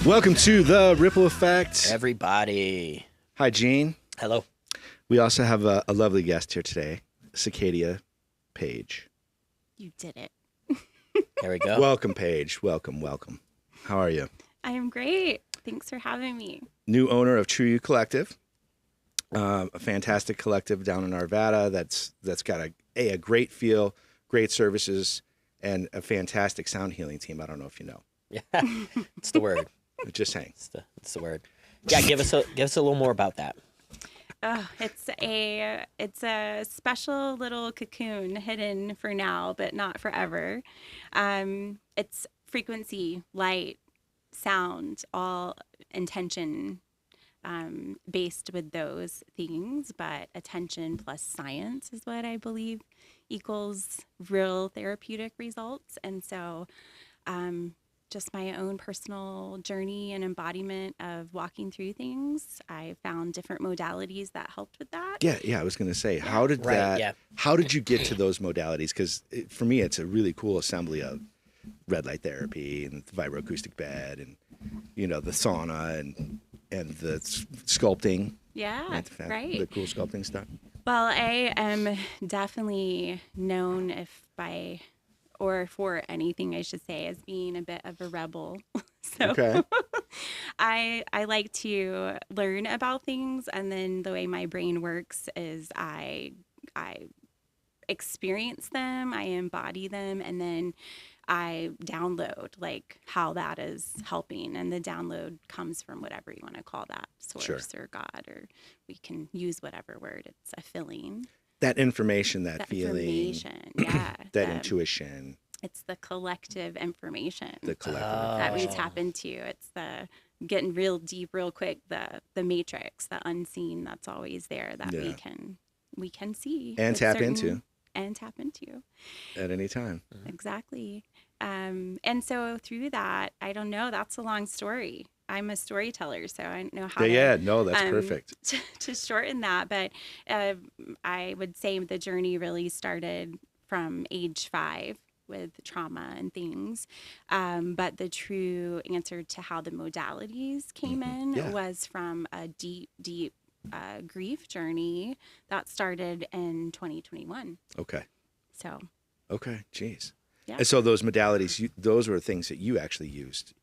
Welcome to the Ryppleffect. Everybody. Hi, Gene. Hello. We also have a lovely guest here today, Sicadia-Paige. You did it. There we go. Welcome, Paige. Welcome, welcome. How are you? I am great. Thanks for having me. New owner of True You Collective, a fantastic collective down in Arvada that's got a great feel, great services, and a fantastic sound healing team. I don't know if you know. Yeah, it's the word. Just saying. It's the word. Yeah, give us a little more about that. Oh, it's a special little cocoon hidden for now, but not forever. It's frequency, light, sound, all intention based with those things, but attention plus science is what I believe equals real therapeutic results. And so just my own personal journey and embodiment of walking through things, I found different modalities that helped with that. Yeah. I was going to say, how did you get to those modalities? Because for me, it's a really cool assembly of red light therapy and the vibro-acoustic bed and, the sauna and the sculpting. Yeah, right. The cool sculpting stuff. Well, I am definitely known for anything, I should say, as being a bit of a rebel. So okay. I like to learn about things, and then the way my brain works is I experience them, I embody them, and then I download like how that is helping. And the download comes from whatever you want to call that, source or God, or we can use whatever word. It's a feeling. That information, that feeling, yeah, that intuition. It's the collective information that we tap into. It's the getting real deep, real quick. The matrix, the unseen, that's always there that we can see and tap into at any time. Exactly. And so through that, I don't know. That's a long story. I'm a storyteller, so I don't know how that's perfect. To shorten that, but I would say the journey really started from age 5 with trauma and things. But the true answer to how the modalities came in was from a deep, deep grief journey that started in 2021. Okay. So. Okay, geez. Yeah. And so those modalities, those were things that you actually used.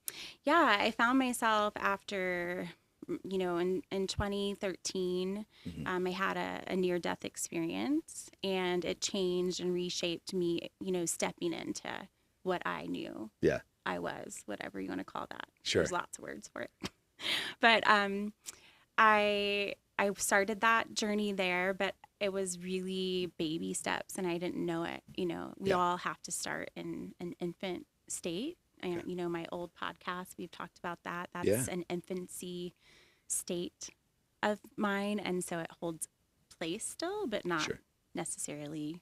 Yeah, I found myself after, in 2013, I had a near-death experience, and it changed and reshaped me, stepping into what I knew I was, whatever you want to call that. Sure. There's lots of words for it. But I started that journey there, but it was really baby steps, and I didn't know it. We all have to start in an infant state. And, my old podcast, we've talked about that. That's an infancy state of mine. And so it holds place still, but not necessarily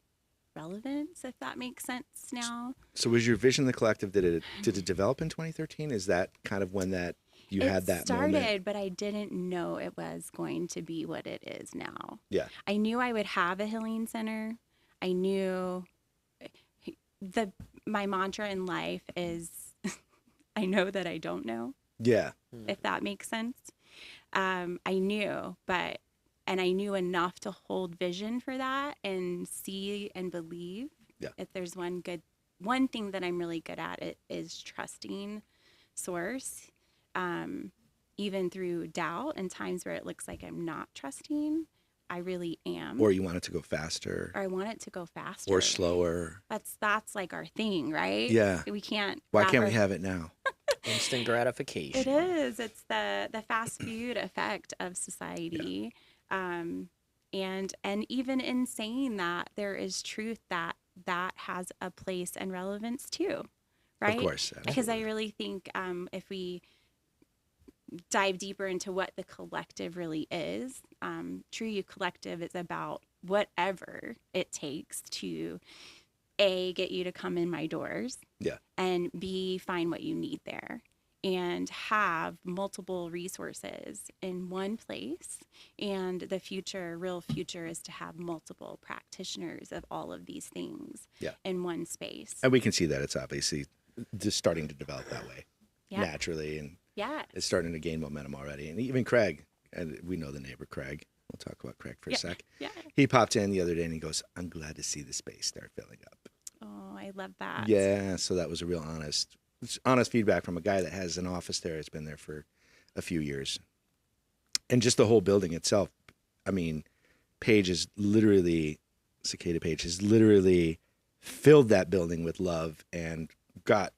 relevance, if that makes sense now. So was your vision of the collective, did it develop in 2013? Is that kind of when that you had that started, moment? But I didn't know it was going to be what it is now. Yeah. I knew I would have a healing center. I knew my mantra in life is I know that I don't know. Yeah. If that makes sense. I knew, and I knew enough to hold vision for that and see and believe. Yeah. If there's one thing that I'm really good at, it is trusting source. Even through doubt and times where it looks like I'm not trusting, I really am. Or you want it to go faster. Or I want it to go faster. Or slower. That's like our thing, right? Yeah. We can't. Why can't we have it now? Instant gratification. It is. It's the fast food effect of society. Yeah. And even in saying that, there is truth that has a place and relevance too, right? Of course. Absolutely. Because I really think if we dive deeper into what the collective really is, True You Collective is about whatever it takes to A, get you to come in my doors, and B, find what you need there, and have multiple resources in one place. And the real future is to have multiple practitioners of all of these things in one space. And we can see that it's obviously just starting to develop that way naturally. And Yeah. It's starting to gain momentum already. And even Craig, and we know the neighbor Craig. We'll talk about Craig for a sec. Yeah. He popped in the other day and he goes, I'm glad to see the space start filling up. Oh, I love that. Yeah, so that was a real honest feedback from a guy that has an office there. It's been there for a few years. And just the whole building itself. I mean, Sicadia-Paige has literally filled that building with love and got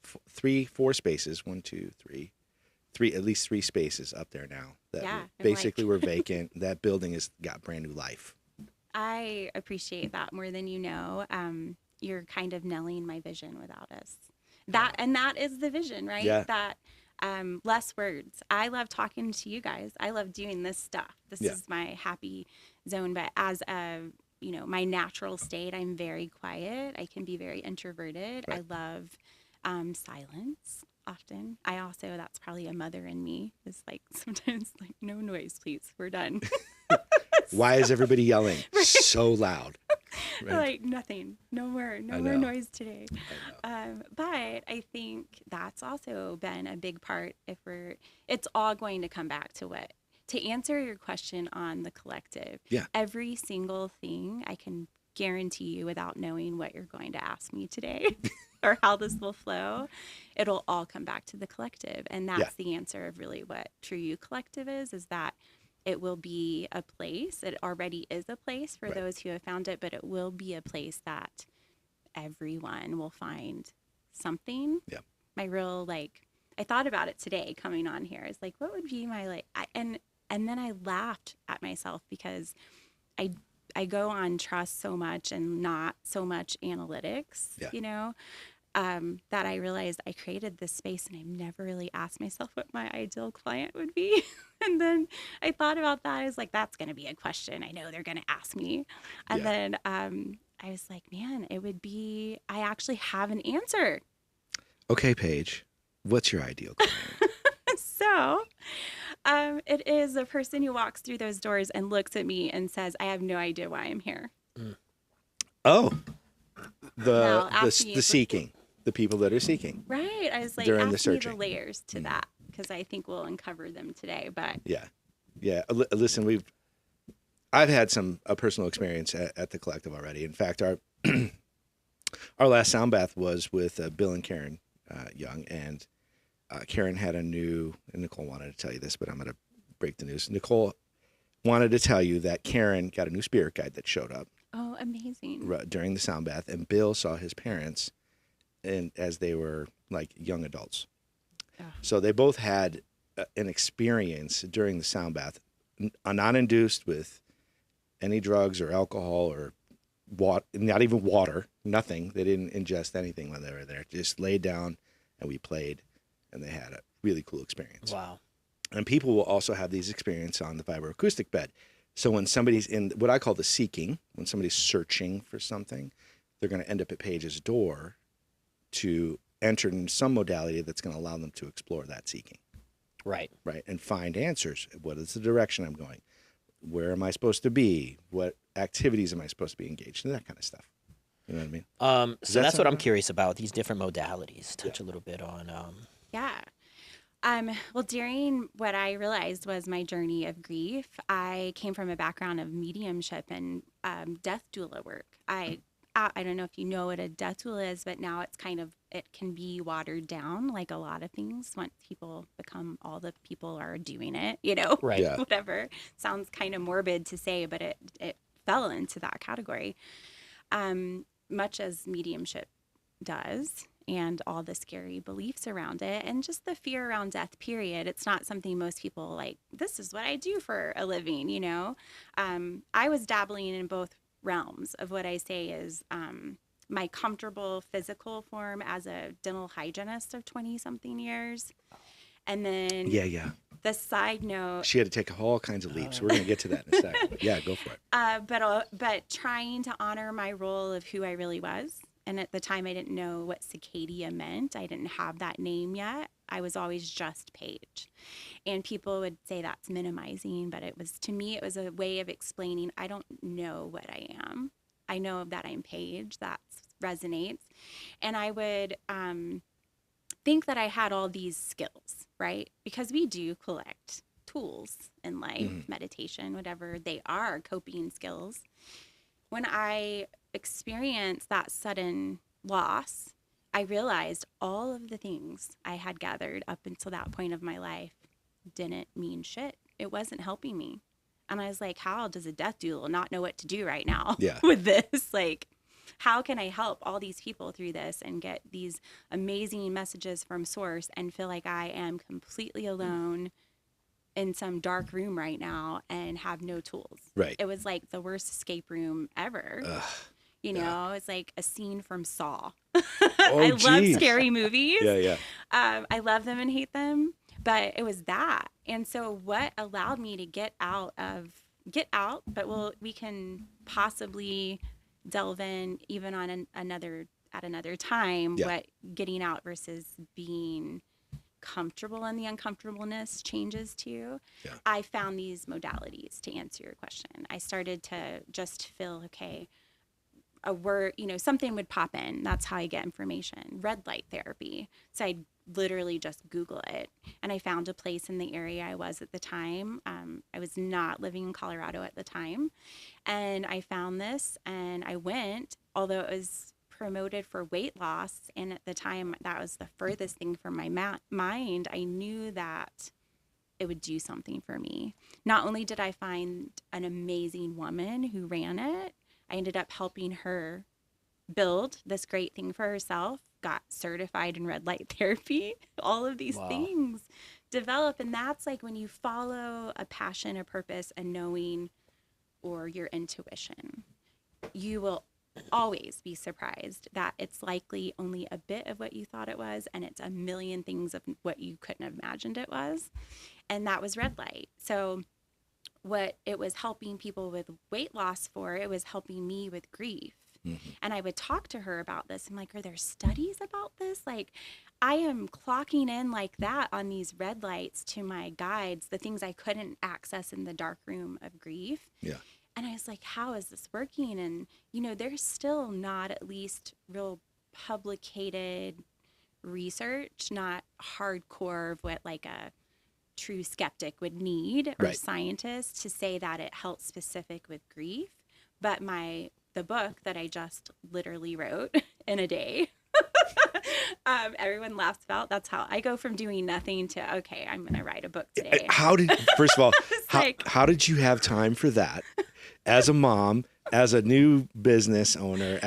4 spaces, 1, 2, 3, at least 3 spaces up there now that basically were vacant. That building has got brand new life. I appreciate that more than you know. You're kind of nailing my vision without us. That is the vision, right? Yeah. That less words. I love talking to you guys. I love doing this stuff. This is my happy zone. But as my natural state, I'm very quiet. I can be very introverted. Right. I love silence often. That's probably a mother in me, is like sometimes like, no noise, please. We're done. Why is everybody yelling so loud? Right. Like nothing, no more noise today. But I think that's also been a big part. It's all going to come back to answer your question on the collective. Yeah. Every single thing I can guarantee you without knowing what you're going to ask me today or how this will flow, it'll all come back to the collective. And that's the answer of really what True You Collective is that it will be a place. It already is a place for those who have found it, but it will be a place that everyone will find something. Yeah. My real, I thought about it today coming on here. It's like, what would be my, and then I laughed at myself because I go on trust so much and not so much analytics, that I realized I created this space and I've never really asked myself what my ideal client would be. And then I thought about that. I was like, that's going to be a question I know they're going to ask me. And then I was like, man, it would be, I actually have an answer. Okay, Paige, what's your ideal client? So it is a person who walks through those doors and looks at me and says, I have no idea why I'm here. Oh, the seeking. The people that are seeking. Right. I was like, ask me the layers to that because I think we'll uncover them today. But yeah. Listen, I've had a personal experience at the collective already. In fact, our last sound bath was with Bill and Karen Young, and Karen had and Nicole wanted to tell you this, but I'm going to break the news. Nicole wanted to tell you that Karen got a new spirit guide that showed up. Oh, amazing. During the sound bath, and Bill saw his parents as they were like young adults. So they both had an experience during the sound bath, non-induced with any drugs or alcohol or not even water, nothing. They didn't ingest anything when they were there. Just laid down and we played, and they had a really cool experience. Wow. And people will also have these experiences on the vibro-acoustic bed. So when somebody's in what I call the seeking, when somebody's searching for something, they're going to end up at Paige's door to enter in some modality that's going to allow them to explore that seeking. Right. Right. And find answers. What is the direction I'm going? Where am I supposed to be? What activities am I supposed to be engaged in? That kind of stuff. You know what I mean? So that's what I'm curious about, these different modalities. Touch a little bit on... Well, during what I realized was my journey of grief, I came from a background of mediumship and death doula work. I don't know if you know what a death doula is, but now it can be watered down like a lot of things once all the people are doing it, right. Yeah. Whatever. Sounds kind of morbid to say, but it fell into that category, much as mediumship does. And all the scary beliefs around it and just the fear around death, period. It's not something most people like, this is what I do for a living, I was dabbling in both realms of what I say is my comfortable physical form as a dental hygienist of 20-something years. And then the side note. She had to take all kinds of leaps. We're going to get to that in a second. Yeah, go for it. But trying to honor my role of who I really was. And at the time, I didn't know what Sicadia meant. I didn't have that name yet. I was always just Paige. And people would say that's minimizing, but to me, it was a way of explaining, I don't know what I am. I know that I'm Paige. That resonates. And I would think that I had all these skills, right? Because we do collect tools in life, meditation, whatever they are, coping skills. When I experienced that sudden loss, I realized all of the things I had gathered up until that point of my life didn't mean shit. It wasn't helping me. And I was like, how does a death doula not know what to do right now with this? Like, how can I help all these people through this and get these amazing messages from source and feel like I am completely alone in some dark room right now and have no tools? Right. It was like the worst escape room ever. You know, it's like a scene from Saw. I love scary movies. I love them and hate them, but it was that. And so what allowed me to get out, but we can possibly delve in even on another time, what getting out versus being comfortable in the uncomfortableness changes to. I found these modalities to answer your question. I started to just feel, okay, a word, something would pop in. That's how I get information. Red light therapy. So I'd literally just Google it. And I found a place in the area I was at the time. I was not living in Colorado at the time. And I found this and I went, although it was promoted for weight loss. And at the time, that was the furthest thing from my mind. I knew that it would do something for me. Not only did I find an amazing woman who ran it, I ended up helping her build this great thing for herself, got certified in red light therapy, all of these things develop. And that's like when you follow a passion, a purpose, a knowing, or your intuition, you will always be surprised that it's likely only a bit of what you thought it was, and it's a million things of what you couldn't have imagined it was. And that was red light. So what it was helping people with weight loss for, it was helping me with grief. And I would talk to her about this. I'm like, are there studies about this? Like, I am clocking in like that on these red lights to my guides, the things I couldn't access in the dark room of grief. And I was like, how is this working? And, there's still not at least real publicated research, not hardcore of what like a true skeptic would need or scientist to say that it helps specific with grief. But the book that I just literally wrote in a day, everyone laughs about. That's how I go from doing nothing to, okay, I'm going to write a book today. First of all, how did you have time for that as a mom, as a new business owner,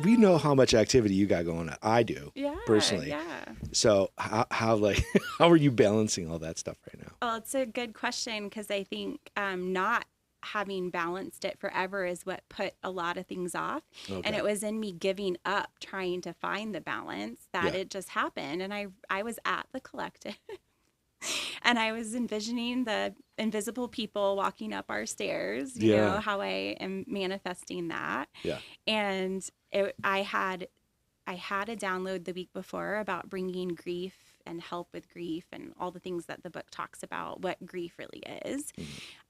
we know how much activity you got going on. I do personally. So how are you balancing all that stuff right now? Well, it's a good question because I think not having balanced it forever is what put a lot of things off. And it was in me giving up trying to find the balance that it just happened. And I was at the collective and I was envisioning the invisible people walking up our stairs, you know, how I am manifesting that. And I had a download the week before about bringing grief and help with grief and all the things that the book talks about, what grief really is.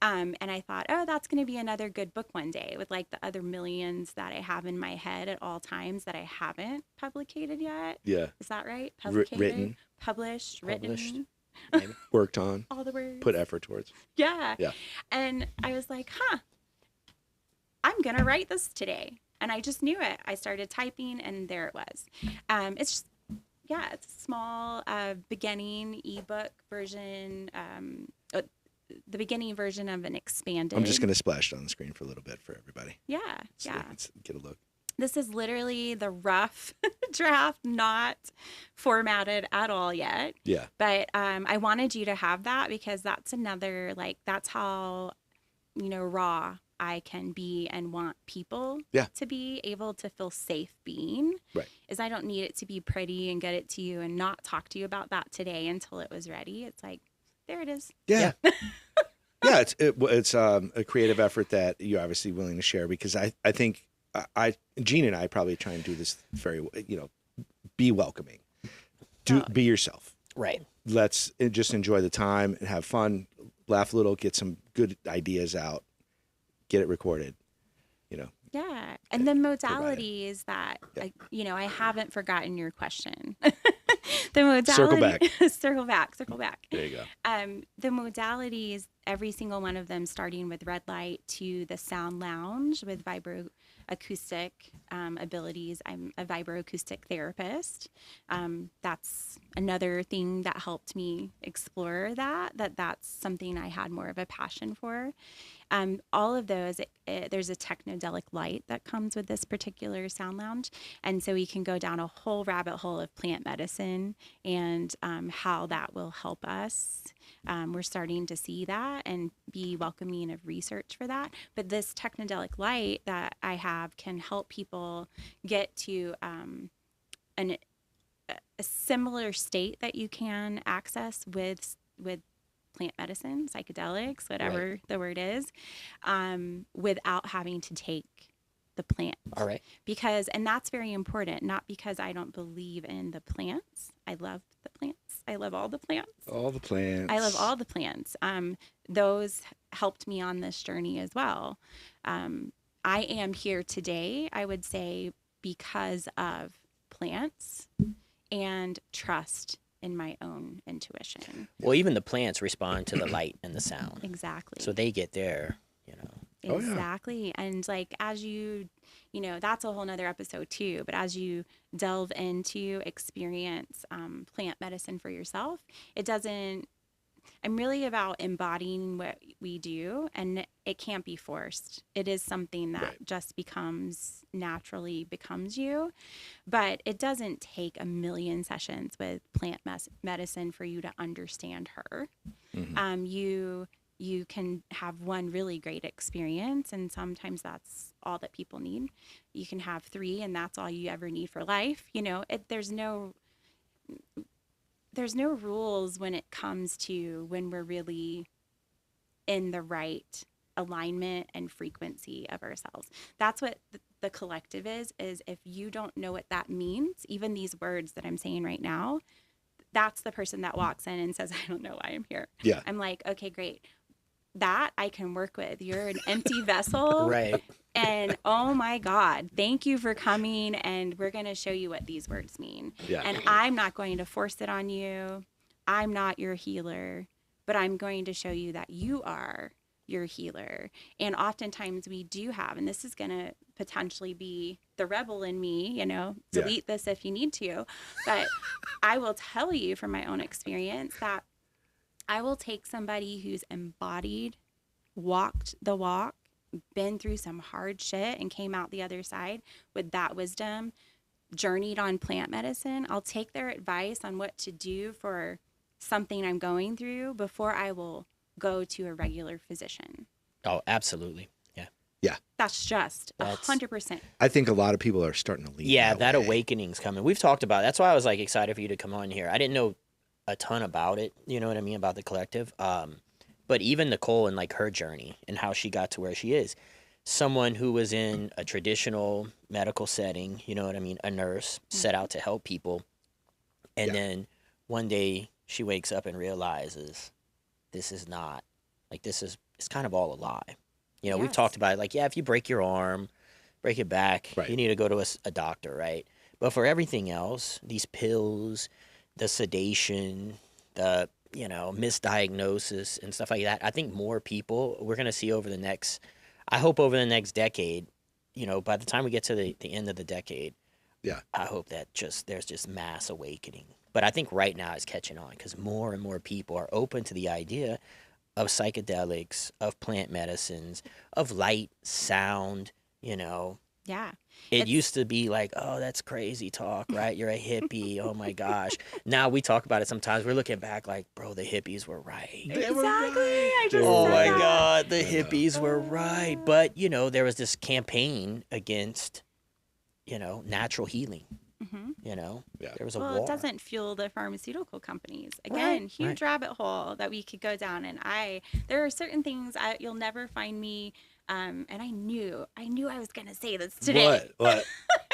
And I thought, that's going to be another good book one day with like the other millions that I have in my head at all times that I haven't publicated yet. Is that right? Written. Published. Worked on. All the words. Put effort towards. And I was like, I'm going to write this today. And I just knew it. I started typing and there it was. It's just, it's a small beginning ebook version, the beginning version of an expanded. I'm just going to splash it on the screen for a little bit for everybody. Let's get a look. This is literally the rough draft, not formatted at all yet. But I wanted you to have that because that's another, that's how, raw I can be and want people to be able to feel safe being. Is I don't need it to be pretty and get it to you and not talk to you about that today until it was ready. It's like, there it is. It's a creative effort that you're obviously willing to share because I think Gene and I probably try and do this very, be welcoming, be yourself. Let's just enjoy the time and have fun, laugh a little, get some good ideas out. Get it recorded, and the modalities that, I haven't forgotten your question. The modality, circle back. circle back. There you go. The modalities, every single one of them, starting with red light to the sound lounge with vibro-acoustic abilities. I'm a vibro-acoustic therapist. That's another thing that helped me explore that's something I had more of a passion for. All of those, there's a technodelic light that comes with this particular sound lounge. And so we can go down a whole rabbit hole of plant medicine and how that will help us. We're starting to see that and be welcoming of research for that. But this technodelic light that I have can help people get to a similar state that you can access with plant medicine, psychedelics, whatever the word is, without having to take the plant. All right. And that's very important, not because I don't believe in the plants. I love the plants. I love all the plants. All the plants. I love all the plants. Those helped me on this journey as well. I am here today, I would say, because of plants and trust in my own intuition. Well, even the plants respond to the light and the sound. Exactly. So they get there, Exactly. And like, as that's a whole nother episode too, but as you delve into experience plant medicine for yourself, I'm really about embodying what we do, and it can't be forced. It is something that just naturally becomes you, but it doesn't take a million sessions with plant medicine for you to understand her. Mm-hmm. You can have one really great experience, and sometimes that's all that people need. You can have 3, and that's all you ever need for life. There's no rules when it comes to when we're really in the right alignment and frequency of ourselves. That's what the collective is if you don't know what that means, even these words that I'm saying right now, that's the person that walks in and says, I don't know why I'm here. Yeah. I'm like, okay, great. That I can work with. You're an empty vessel. Right. And oh my God, thank you for coming. And we're going to show you what these words mean. Yeah. And I'm not going to force it on you. I'm not your healer, but I'm going to show you that you are your healer. And oftentimes we do have, and this is going to potentially be the rebel in me, delete this if you need to. But I will tell you from my own experience that I will take somebody who's embodied, walked the walk, been through some hard shit and came out the other side with that wisdom, journeyed on plant medicine. I'll take their advice on what to do for something I'm going through before I will go to a regular physician. Oh, absolutely. Yeah. Yeah. That's 100%. I think a lot of people are starting to lean. Yeah, that awakening's coming. We've talked about it. That's why I was like excited for you to come on here. I didn't know a ton about it, you know what I mean, about the collective. But even Nicole and like her journey and how she got to where she is, someone who was in a traditional medical setting, you know what I mean, a nurse, set out to help people, and then one day she wakes up and realizes this is not, like, it's kind of all a lie. We've talked about it, like, if you break your arm, break your back, you need to go to a doctor, right? But for everything else, these pills, the sedation, the misdiagnosis and stuff like that, I think more people we're going to see over the next decade, by the time we get to the end of the decade, I hope that there's just mass awakening. But I think right now it's catching on because more and more people are open to the idea of psychedelics, of plant medicines, of light, sound, Yeah. It used to be like, oh, that's crazy talk, right? You're a hippie. Oh, my gosh. Now we talk about it sometimes. We're looking back like, bro, the hippies were right. Exactly. Oh, my God. The hippies were right. But, there was this campaign against, natural healing. Mm-hmm. There was a war. It doesn't fuel the pharmaceutical companies. Again, huge rabbit hole that we could go down. And there are certain things you'll never find me. And I knew I was going to say this today. What?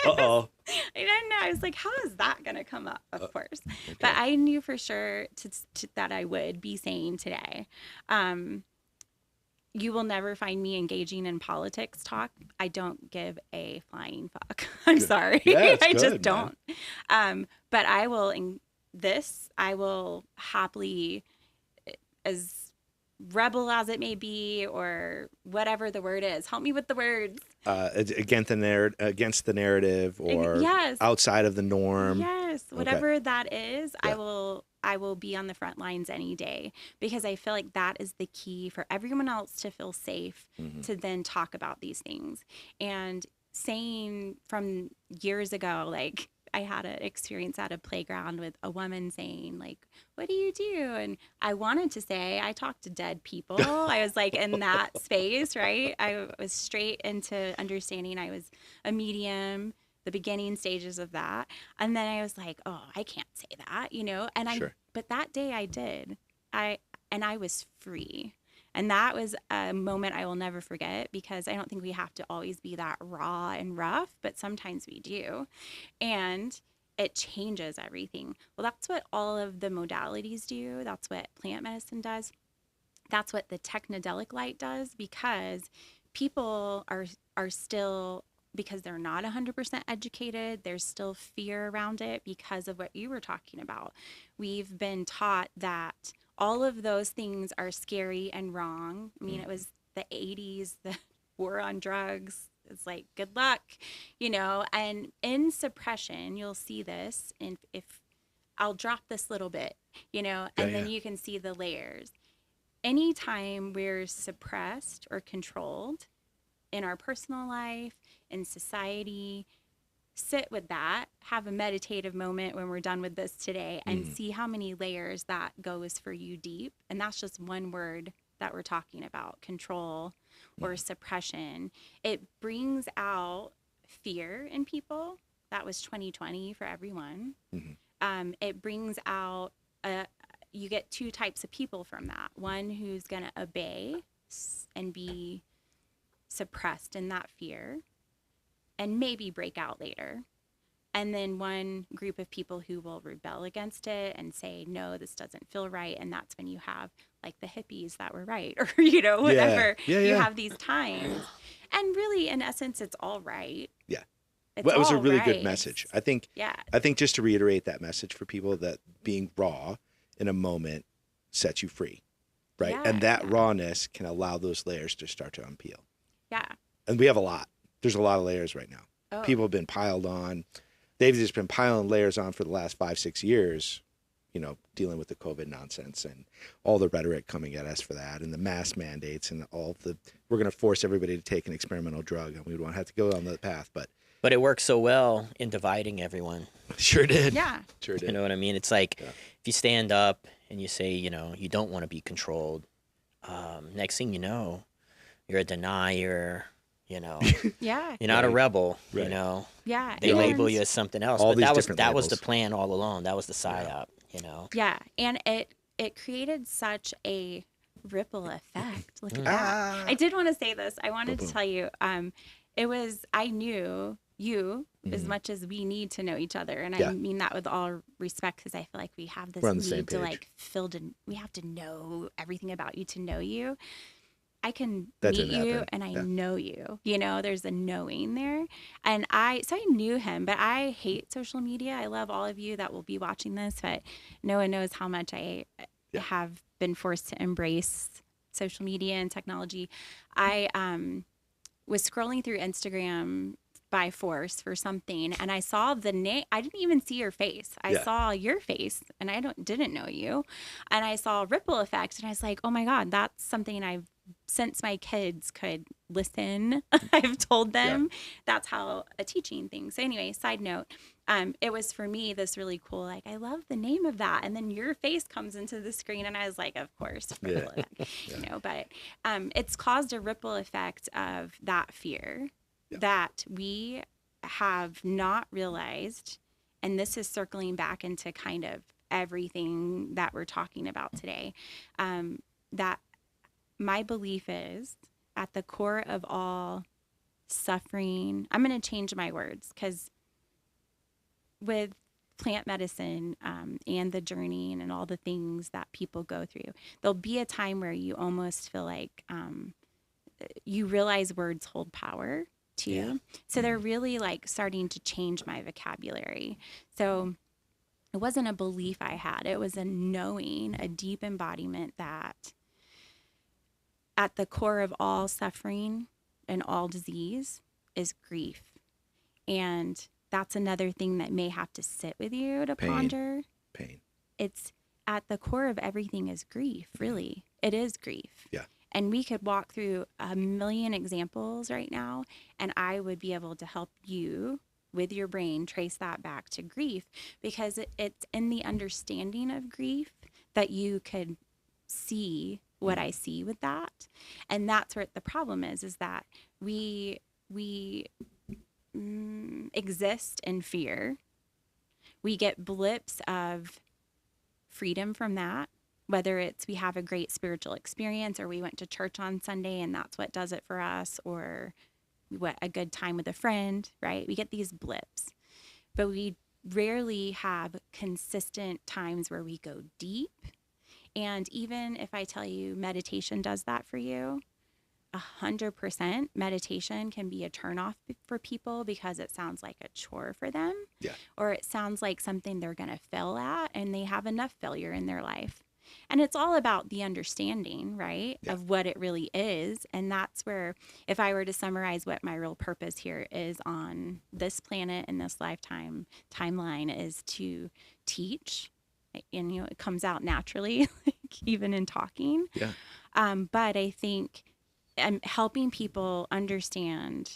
Uh-oh. I didn't know. I was like, how is that going to come up? Of course. Okay. But I knew for sure that I would be saying today. You will never find me engaging in politics talk. I don't give a flying fuck. I'm sorry. Yeah, I just don't. But I will this, I will happily, as rebel as it may be, or whatever the word is, help me with the words. Against the narrative, or yes, outside of the norm. Yes, whatever that is, I will be on the front lines any day, because I feel like that is the key for everyone else to feel safe to then talk about these things. And saying from years ago, like, I had an experience at a playground with a woman saying, like, what do you do? And I wanted to say, I talk to dead people. I was like in that space, right? I was straight into understanding I was a medium, the beginning stages of that. And then I was like, oh, I can't say that, you know? And but that day I did. I was free. And that was a moment I will never forget, because I don't think we have to always be that raw and rough, but sometimes we do. And it changes everything. Well, that's what all of the modalities do. That's what plant medicine does. That's what the technodelic light does, because people are still, because they're not 100% educated, there's still fear around it because of what you were talking about. We've been taught that all of those things are scary and wrong. I mean, it was the 80s, the war on drugs. It's like, good luck, you know. And in suppression, you'll see this. And if I'll drop this little bit, you know, and then you can see the layers. Anytime we're suppressed or controlled in our personal life, in society, sit with that, have a meditative moment when we're done with this today, and see how many layers that goes for you deep. And that's just one word that we're talking about, control or suppression. It brings out fear in people. That was 2020 for everyone. It brings out, you get two types of people from that. One who's going to obey and be suppressed in that fear, and maybe break out later. And then one group of people who will rebel against it and say, no, this doesn't feel right. And that's when you have like the hippies that were right, or, you know, whatever. You have these times. And really, in essence, it's all right. Yeah. Well, it was a really good message. I think just to reiterate that message for people, that being raw in a moment sets you free, right? Yeah, and that rawness can allow those layers to start to unpeel. Yeah. And we have a lot. There's a lot of layers right now. Oh. People have been piled on. They've just been piling layers on for the last 5-6 years, you know, dealing with the COVID nonsense and all the rhetoric coming at us for that, and the mask mandates and all the, we're going to force everybody to take an experimental drug, and we don't have to go on that path. But it works so well in dividing everyone. Sure did. Yeah. Sure did. You know what I mean? It's like, if you stand up and you say, you know, you don't want to be controlled, next thing you know, you're a denier. You know, you're not a rebel. Right. You know, they label you as something else. But that was the plan all along. That was the psyop. You know. Yeah, and it created such a ripple effect. Look at that. I did want to say this. I wanted to tell you. I knew you as much as we need to know each other, and I mean that with all respect, because I feel like we have this need to like we have to know everything about you to know you. I can meet you and I know you, you know, there's a knowing there. And I knew him, but I hate social media. I love all of you that will be watching this, but no one knows how much I have been forced to embrace social media and technology. I was scrolling through Instagram by force for something, and I saw the name. I didn't even see your face. I saw your face, and I didn't know you. And I saw Ryppleffect, and I was like, oh my God, that's something I've, since my kids could listen, I've told them that's how a teaching thing. So anyway, side note, it was for me this really cool, like, I love the name of that. And then your face comes into the screen, and I was like, of course, ripple effect, you know, but it's caused a ripple effect of that fear that we have not realized. And this is circling back into kind of everything that we're talking about today, that my belief is at the core of all suffering. I'm going to change my words, because with plant medicine and the journey and all the things that people go through, there'll be a time where you almost feel like you realize words hold power too. So they're really like starting to change my vocabulary. So it wasn't a belief I had. It was a knowing, a deep embodiment that at the core of all suffering and all disease is grief. And that's another thing that may have to sit with you to ponder. Pain. It's at the core of everything is grief, really. It is grief. Yeah. And we could walk through a million examples right now, and I would be able to help you with your brain trace that back to grief, because it's in the understanding of grief that you could see what I see with that. And that's where the problem is that we exist in fear. We get blips of freedom from that, whether it's we have a great spiritual experience, or we went to church on Sunday and that's what does it for us, or what a good time with a friend, right? We get these blips, but we rarely have consistent times where we go deep. And even if I tell you meditation does that for you, 100% meditation can be a turnoff for people because it sounds like a chore for them. Yeah. Or it sounds like something they're going to fail at, and they have enough failure in their life. And it's all about the understanding, right, of what it really is. And that's where, if I were to summarize what my real purpose here is on this planet in this lifetime timeline, is to teach. And, you know, it comes out naturally, like even in talking. Yeah. But I think I'm helping people understand,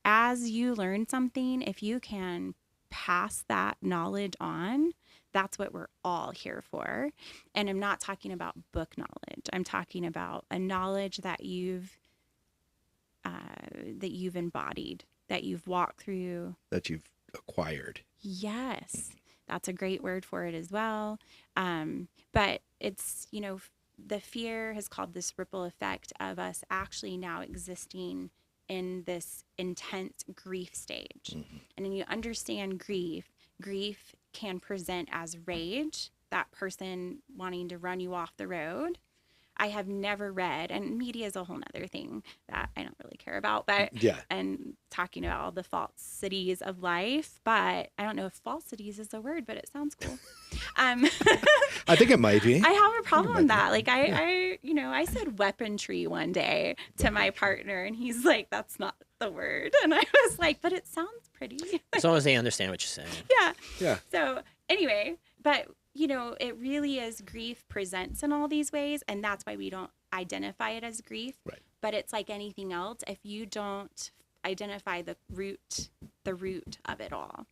as you learn something, if you can pass that knowledge on, that's what we're all here for. And I'm not talking about book knowledge. I'm talking about a knowledge that you've embodied, that you've walked through, that you've acquired. Yes, that's a great word for it as well. But it's, you know, the fear has called this ripple effect of us actually now existing in this intense grief stage. Mm-hmm. And then you understand grief can present as rage, that person wanting to run you off the road. I have never read, and media is a whole nother thing that I don't really care about, but and talking about all the falsities of life, but I don't know if falsities is a word, but it sounds cool. I think it might be. I have a problem with that. Like I said weaponry one day to my partner, and he's like, that's not the word. And I was like, but it sounds pretty. As long as they understand what you're saying. Yeah. So anyway, but you know, it really is, grief presents in all these ways, and that's why we don't identify it as grief. Right. But it's like anything else. If you don't identify the root of it all,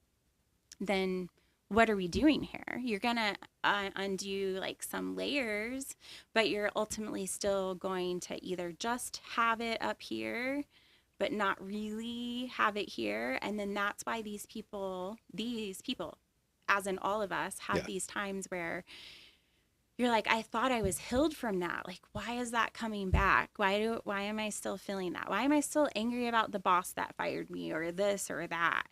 then what are we doing here? You're going to undo like some layers, but you're ultimately still going to either just have it up here, but not really have it here. And then that's why these people, as in all of us, have these times where you're like, I thought I was healed from that. Like, why is that coming back? Why am I still feeling that? Why am I still angry about the boss that fired me, or this or that?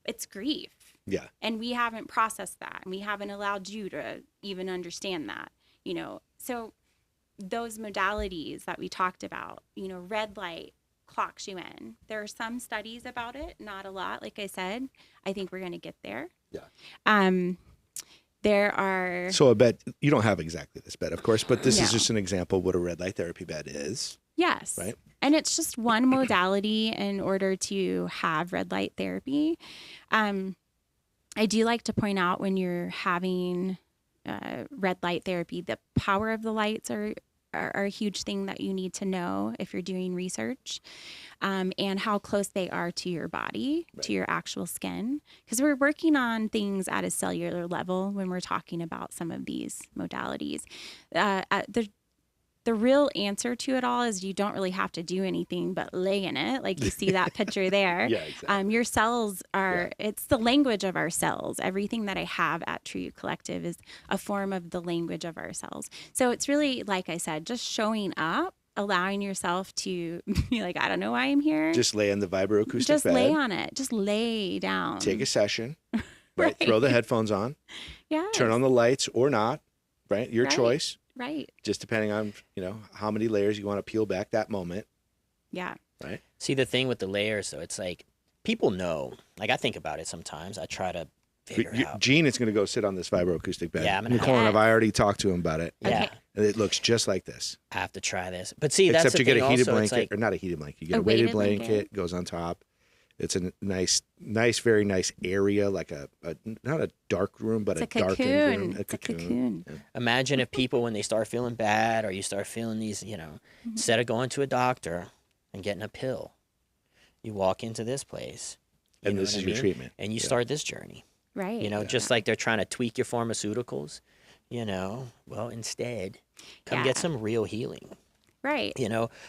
It's grief. Yeah. And we haven't processed that. And we haven't allowed you to even understand that, you know. So those modalities that we talked about, you know, red light clocks you in. There are some studies about it, not a lot. Like I said, I think we're going to get there. Yeah. There are. So a bed, you don't have exactly this bed, of course, but this is just an example of what a red light therapy bed is. Yes. Right. And it's just one modality in order to have red light therapy. I do like to point out, when you're having red light therapy, the power of the lights are a huge thing that you need to know if you're doing research, and how close they are to your body, to your actual skin, because we're working on things at a cellular level when we're talking about some of these modalities. The real answer to it all is you don't really have to do anything but lay in it. Like you see that picture there. Yeah, exactly. Your cells are, it's the language of our cells. Everything that I have at True Collective is a form of the language of our cells. So it's really, like I said, just showing up, allowing yourself to be like, I don't know why I'm here. Just lay on the vibro-acoustic Just bed. lay on it. Just lay down. Take a session. Right. Throw the headphones on. Yeah. Turn on the lights or not. Right. Your choice. Right. Just depending on, you know, how many layers you want to peel back that moment. Yeah. Right. See, the thing with the layers, though, it's like people know. Like, I think about it sometimes. I try to figure out. Gene is going to go sit on this vibro-acoustic bed. Yeah, I'm gonna Nicole and have- I already talked to him about it. Yeah. Okay. And it looks just like this. I have to try this. But see, that's Except the you thing get a heated also, it's blanket, like, or not a heated blanket. You get A a weighted weighted blanket, blanket. goes on top. It's a nice, very nice area, like a not a dark room, but It's a a darkened cocoon. room. It's a cocoon. Yeah. imagine if people, when they start feeling bad or you start feeling these, instead of going to a doctor and getting a pill, you walk into this place. And this is your treatment. And you start this journey. Right. Just like they're trying to tweak your pharmaceuticals, well, instead, come get some real healing. Right.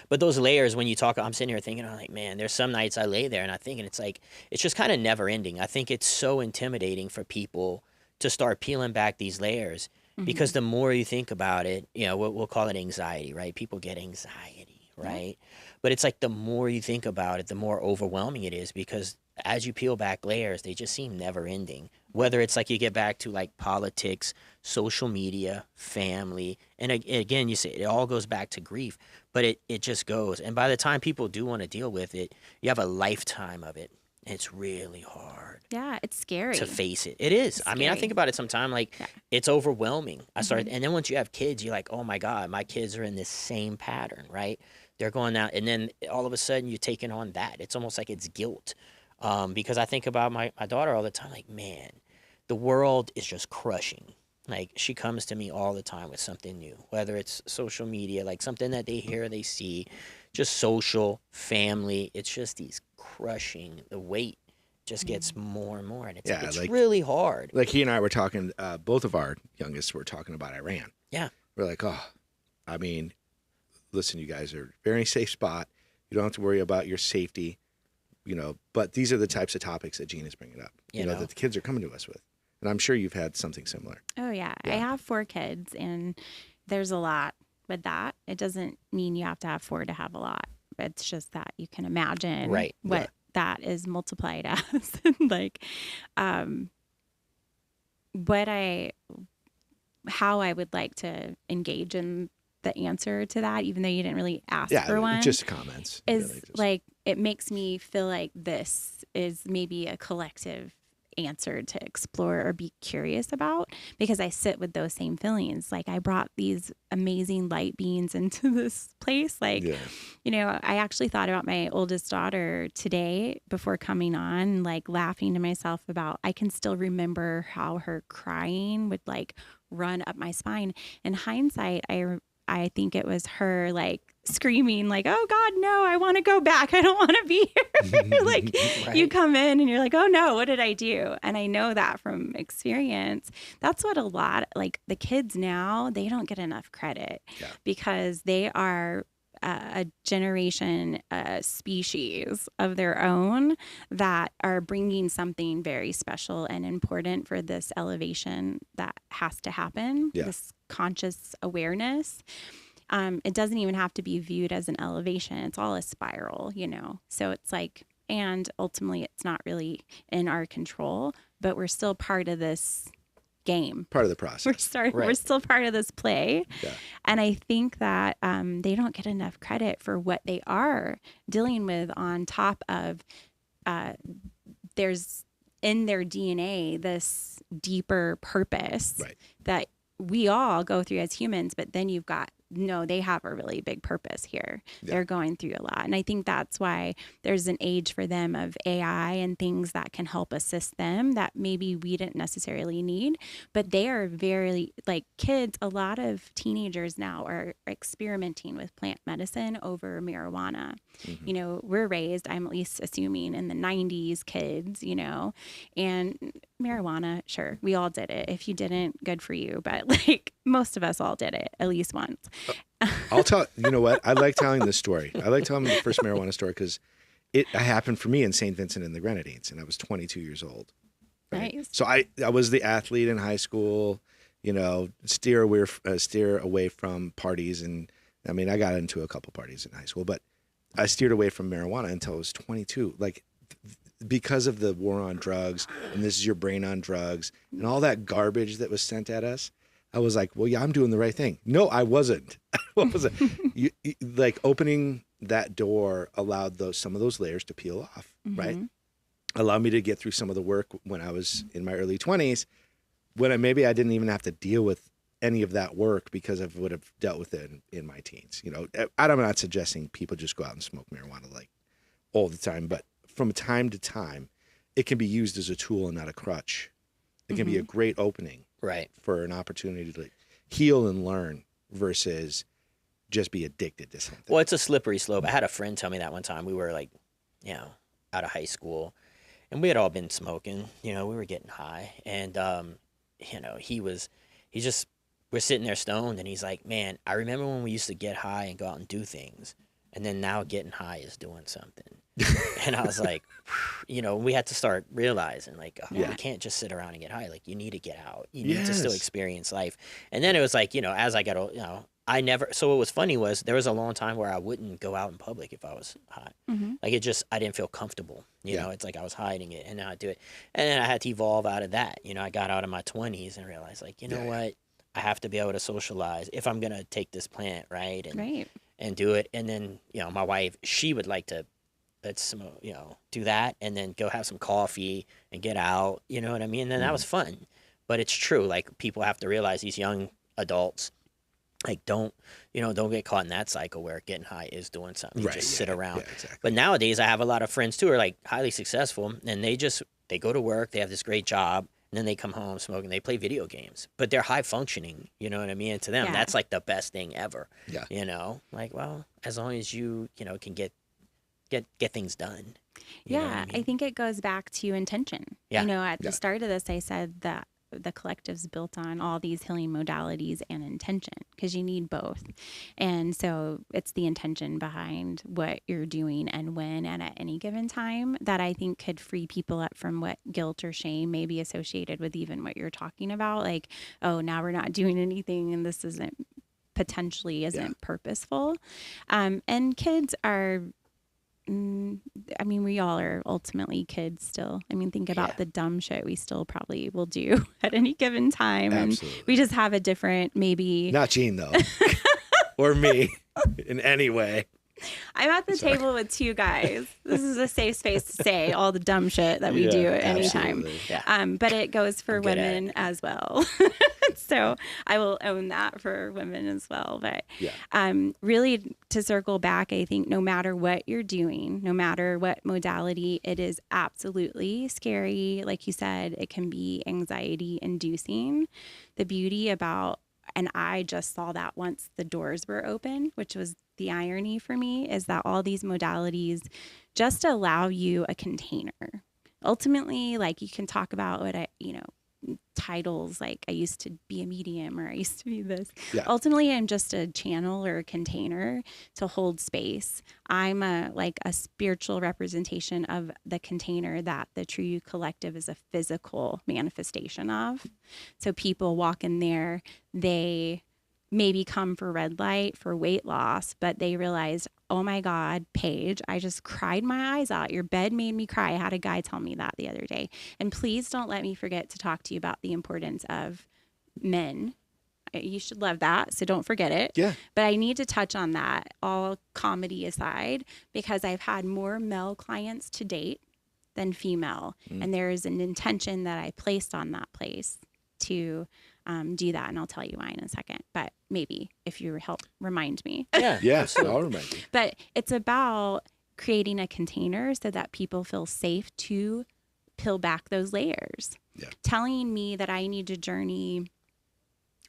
But those layers, when you talk, I'm sitting here thinking, I'm like, man, there's some nights I lay there and I think, and it's like, it's just kind of never ending. I think it's so intimidating for people to start peeling back these layers because the more you think about it, we'll call it anxiety, right? People get anxiety, right? But it's like the more you think about it, the more overwhelming it is because as you peel back layers, they just seem never ending. Whether it's like you get back to like politics, social media, family, and again, you say it all goes back to grief, but it just goes. And by the time people do want to deal with it, you have a lifetime of it. It's really hard. Yeah, it's scary to face it. It is. I mean, I think about it sometimes like it's overwhelming. I started, and then once you have kids, you're like, oh my God, my kids are in this same pattern, right? They're going out, and then all of a sudden you're taking on that. It's almost like it's guilt. Because I think about my daughter all the time, like, man, the world is just crushing. Like, she comes to me all the time with something new, whether it's social media, like something that they hear, they see, just social, family. It's just these crushing, the weight just gets more and more. And it's like, really hard. Like he and I were talking, both of our youngest were talking about Iran. Yeah. We're like, I mean, listen, you guys are a very safe spot. You don't have to worry about your safety. But these are the types of topics that Gene is bringing up, that the kids are coming to us with. And I'm sure you've had something similar. Oh, yeah. I have 4 kids, and there's a lot with that. It doesn't mean you have to have 4 to have a lot. It's just that you can imagine what that is multiplied as. Like, how I would like to engage in the answer to that, even though you didn't really ask for one. Just comments. Is really like, it makes me feel like this is maybe a collective answer to explore or be curious about, because I sit with those same feelings. Like, I brought these amazing light beings into this place. Like, I actually thought about my oldest daughter today before coming on, like laughing to myself about, I can still remember how her crying would like run up my spine. In hindsight, I think it was her like screaming like, oh God, no, I want to go back. I don't want to be here. Like you come in and you're like, oh no, what did I do? And I know that from experience. That's what a lot, like the kids now, they don't get enough credit because they are a generation, a species of their own that are bringing something very special and important for this elevation that has to happen, this conscious awareness. It doesn't even have to be viewed as an elevation. It's all a spiral, So it's like, and ultimately it's not really in our control, but we're still part of this game. Part of the process. We're still part of this play. Yeah. And I think that they don't get enough credit for what they are dealing with, on top of there's in their DNA this deeper purpose that we all go through as humans, but then you've got, they have a really big purpose here. They're going through a lot. And I think that's why there's an age for them of AI and things that can help assist them that maybe we didn't necessarily need. But they are very, like kids, a lot of teenagers now are experimenting with plant medicine over marijuana. Mm-hmm. We're raised, I'm at least assuming, in the 90s kids, and marijuana, sure, we all did it. If you didn't, good for you. But like most of us all did it at least once. I'll tell you know what, I like telling this story. I like telling the first marijuana story because it happened for me in St. Vincent and the Grenadines, and I was 22 years old. Right? Nice. So I was the athlete in high school, steer away from parties, and I mean I got into a couple parties in high school, but I steered away from marijuana until I was 22. Like because of the war on drugs, and this is your brain on drugs, and all that garbage that was sent at us. I was like, well, yeah, I'm doing the right thing. No, I wasn't. What was it? Like opening that door allowed some of those layers to peel off, right? allowed me to get through some of the work when I was in my early 20s, when maybe I didn't even have to deal with any of that work because I would have dealt with it in my teens. You know, I'm not suggesting people just go out and smoke marijuana like all the time, but from time to time, it can be used as a tool and not a crutch. It can be a great opening, right, for an opportunity to heal and learn versus just be addicted to something. Well, it's a slippery slope. I had a friend tell me that one time. We were like, you know, out of high school, and we had all been smoking. You know, we were getting high, and you know, we're sitting there stoned, and he's like, man, I remember when we used to get high and go out and do things, and then now getting high is doing something. And I was like, you know, we had to start realizing, like, oh, we can't just sit around and get high. Like, you need to get out. You need to still experience life. And then it was like, you know, as I got old, you know, so what was funny was there was a long time where I wouldn't go out in public if I was high. Like, I didn't feel comfortable. You know, it's like I was hiding it, and now I do it. And then I had to evolve out of that. You know, I got out in my 20s and realized, like, you know what? I have to be able to socialize if I'm going to take this plant, right? And do it. And then, you know, my wife, she would like to, you know, do that and then go have some coffee and get out, you know what I mean? And then that was fun. But it's true. Like, people have to realize, these young adults, like, don't get caught in that cycle where getting high is doing something. You just sit around. Yeah, exactly. But nowadays I have a lot of friends too who are like highly successful, and they go to work, they have this great job, and then they come home smoking, they play video games, but they're high functioning, you know what I mean? And to them, that's like the best thing ever. Yeah. You know, like, well, as long as you know, can get things done. Yeah, I think it goes back to intention. You know, at the start of this, I said that the collective's built on all these healing modalities and intention, because you need both. And so it's the intention behind what you're doing and when and at any given time that I think could free people up from what guilt or shame may be associated with even what you're talking about. Like, oh, now we're not doing anything and this potentially isn't purposeful. And kids are, I mean, we all are ultimately kids still. I mean, think about the dumb shit we still probably will do at any given time. Absolutely. And we just have a different, maybe. Not Gene, though. Or me in any way. I'm at the table with two guys. This is a safe space to say all the dumb shit that we do at any time. But it goes for women as well. So I will own that for women as well. But really, to circle back, I think no matter what you're doing, no matter what modality, it is absolutely scary. Like you said, it can be anxiety inducing. The beauty about, and I just saw that once the doors were open, which was the irony for me, is that all these modalities just allow you a container. Ultimately, like, you can talk about what titles, like I used to be a medium or I used to be this. Ultimately, I'm just a channel or a container to hold space. I'm a spiritual representation of the container that the True Collective is a physical manifestation of. So people walk in there, they maybe come for red light, for weight loss, but they realize, oh my God, Paige, I just cried my eyes out. Your bed made me cry. I had a guy tell me that the other day. And please don't let me forget to talk to you about the importance of men. You should love that, so don't forget it. Yeah. But I need to touch on that, all comedy aside, because I've had more male clients to date than female. And there is an intention that I placed on that place to do that, and I'll tell you why in a second, but maybe if you help remind me. Yeah, I'll remind you. But it's about creating a container so that people feel safe to peel back those layers. Telling me that I need to journey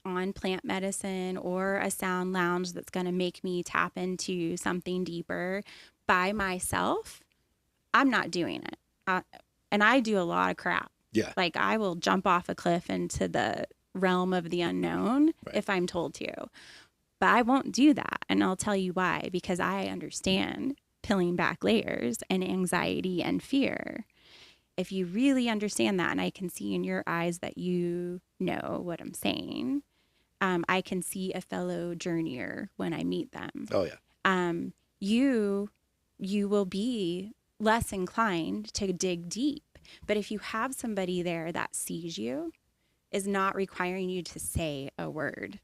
on plant medicine or a sound lounge that's going to make me tap into something deeper by myself, I'm not doing it. And I do a lot of crap. Like, I will jump off a cliff into the realm of the unknown if I'm told to. But I won't do that. And I'll tell you why. Because I understand peeling back layers and anxiety and fear. If you really understand that, and I can see in your eyes that you know what I'm saying, I can see a fellow journeyer when I meet them. Oh, yeah. You will be less inclined to dig deep. But if you have somebody there that sees you, is not requiring you to say a word.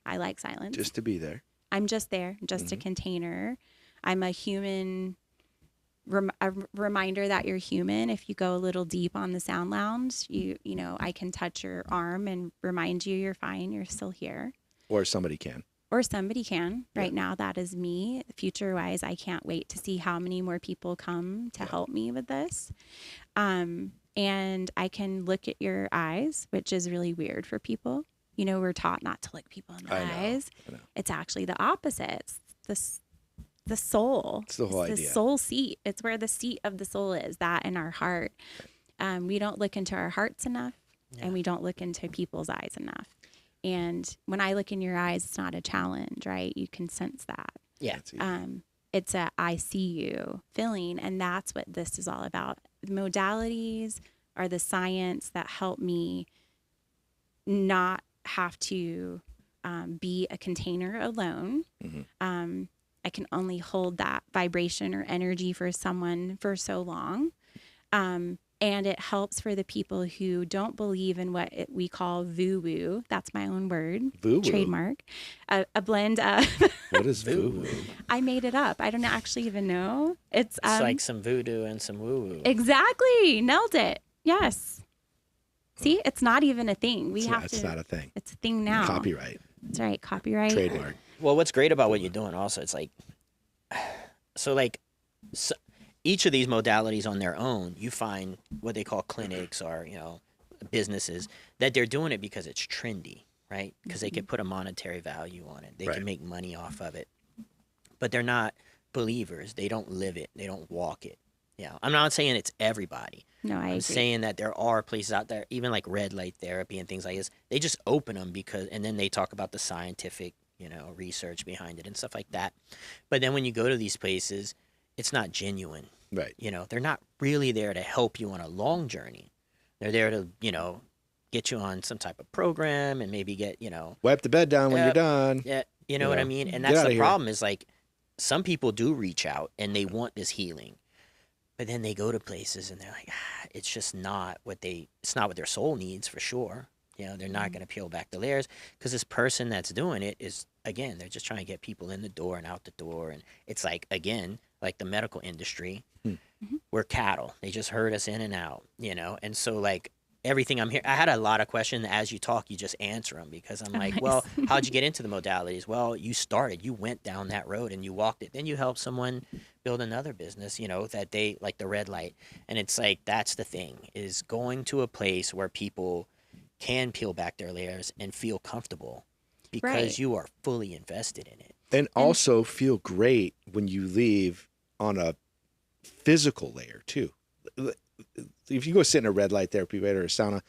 I like silence. Just to be there. I'm just there, just a container. I'm a human a reminder that you're human. If you go a little deep on the sound lounge, you know, I can touch your arm and remind you you're fine, you're still here. Or somebody can. Or somebody can. Right now, that is me. Future-wise, I can't wait to see how many more people come to help me with this. And I can look at your eyes, which is really weird for people. You know, we're taught not to look people in the eyes. I know. It's actually the opposite. It's the soul. It's the whole idea. The soul seat. It's where the seat of the soul is, that in our heart. We don't look into our hearts enough, and we don't look into people's eyes enough. And when I look in your eyes, it's not a challenge, right? You can sense that. Yeah. It's a I see you feeling, and that's what this is all about. Modalities are the science that help me not have to be a container alone. I can only hold that vibration or energy for someone for so long. And it helps for the people who don't believe in what we call woo-woo. That's my own word. Woo-woo. Trademark. A blend of... What is woo-woo? I made it up. I don't actually even know. It's like some voodoo and some woo-woo. Exactly. Nailed it. Yes. See, it's not even a thing. It's not a thing. It's a thing now. Copyright. That's right. Copyright. Trademark. Well, what's great about what you're doing also, it's like, so each of these modalities on their own, you find what they call clinics or, you know, businesses that they're doing it because it's trendy, right? Because they can put a monetary value on it. They can make money off of it. But they're not believers. They don't live it. They don't walk it. Yeah. I'm not saying it's everybody. No, I agree. I'm saying that there are places out there, even like red light therapy and things like this, they just open them and then they talk about the scientific, you know, research behind it and stuff like that. But then when you go to these places, it's not genuine. Right. You know, they're not really there to help you on a long journey. They're there to, you know, get you on some type of program and maybe get, you know. Wipe the bed down when you're done. Yeah. You know what I mean? And that's the problem is like some people do reach out and they want this healing. But then they go to places and they're like, it's just not it's not what their soul needs for sure. You know, they're not going to peel back the layers because this person that's doing it is, again, they're just trying to get people in the door and out the door. And it's like, again, like the medical industry, we're cattle. They just herd us in and out, you know? And so like everything I'm here, I had a lot of questions. As you talk, you just answer them because I'm like, well, how'd you get into the modalities? Well, you went down that road and you walked it. Then you helped someone build another business, you know, that they like the red light. And it's like, that's the thing, is going to a place where people can peel back their layers and feel comfortable because you are fully invested in it. And also feel great when you leave on a physical layer too. If you go sit in a red light therapy bed or a sauna,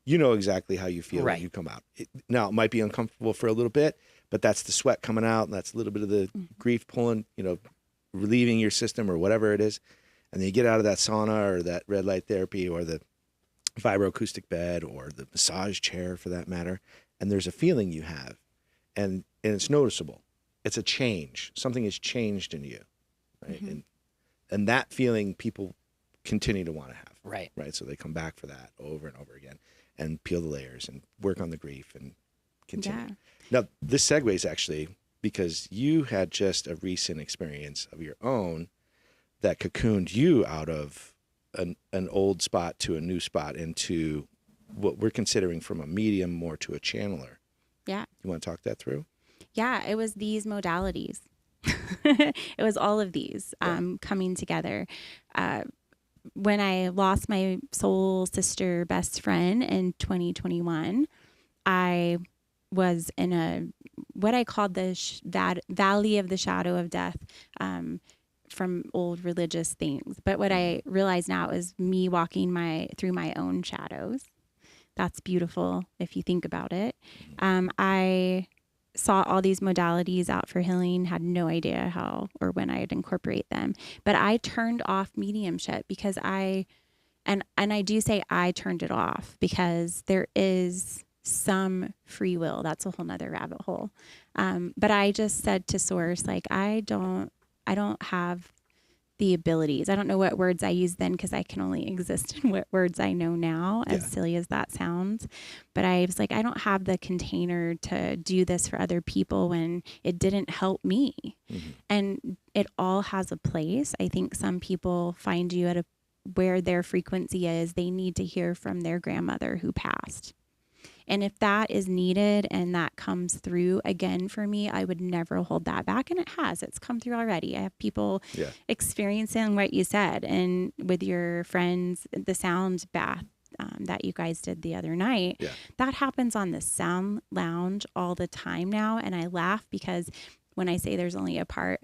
you know exactly how you feel when you come out. Now, it might be uncomfortable for a little bit, but that's the sweat coming out, and that's a little bit of the grief pulling, you know, relieving your system or whatever it is. And then you get out of that sauna or that red light therapy or the vibro-acoustic bed or the massage chair for that matter, and there's a feeling you have, and it's noticeable. It's a change. Something has changed in you, right? And that feeling people continue to want to have. Right. So they come back for that over and over again and peel the layers and work on the grief and continue. Yeah. Now, this segues actually because you had just a recent experience of your own that cocooned you out of an old spot to a new spot into what we're considering from a medium more to a channeler. Yeah. You want to talk that through? Yeah, it was these modalities. It was all of these coming together. When I lost my soul sister best friend in 2021, I was in what I called the valley of the shadow of death from old religious things. But what I realize now is me walking through my own shadows. That's beautiful if you think about it. I saw all these modalities out for healing, had no idea how or when I'd incorporate them. But I turned off mediumship because I do say I turned it off because there is some free will. That's a whole nother rabbit hole. But I just said to Source, like, I don't have the abilities. I don't know what words I used then because I can only exist in what words I know now, as silly as that sounds. But I was like, I don't have the container to do this for other people when it didn't help me. Mm-hmm. And it all has a place. I think some people find you at where their frequency is. They need to hear from their grandmother who passed. And if that is needed and that comes through again for me, I would never hold that back. And it has. It's come through already. I have people experiencing what you said. And with your friends, the sound bath that you guys did the other night, that happens on the sound lounge all the time now. And I laugh because when I say there's only a part,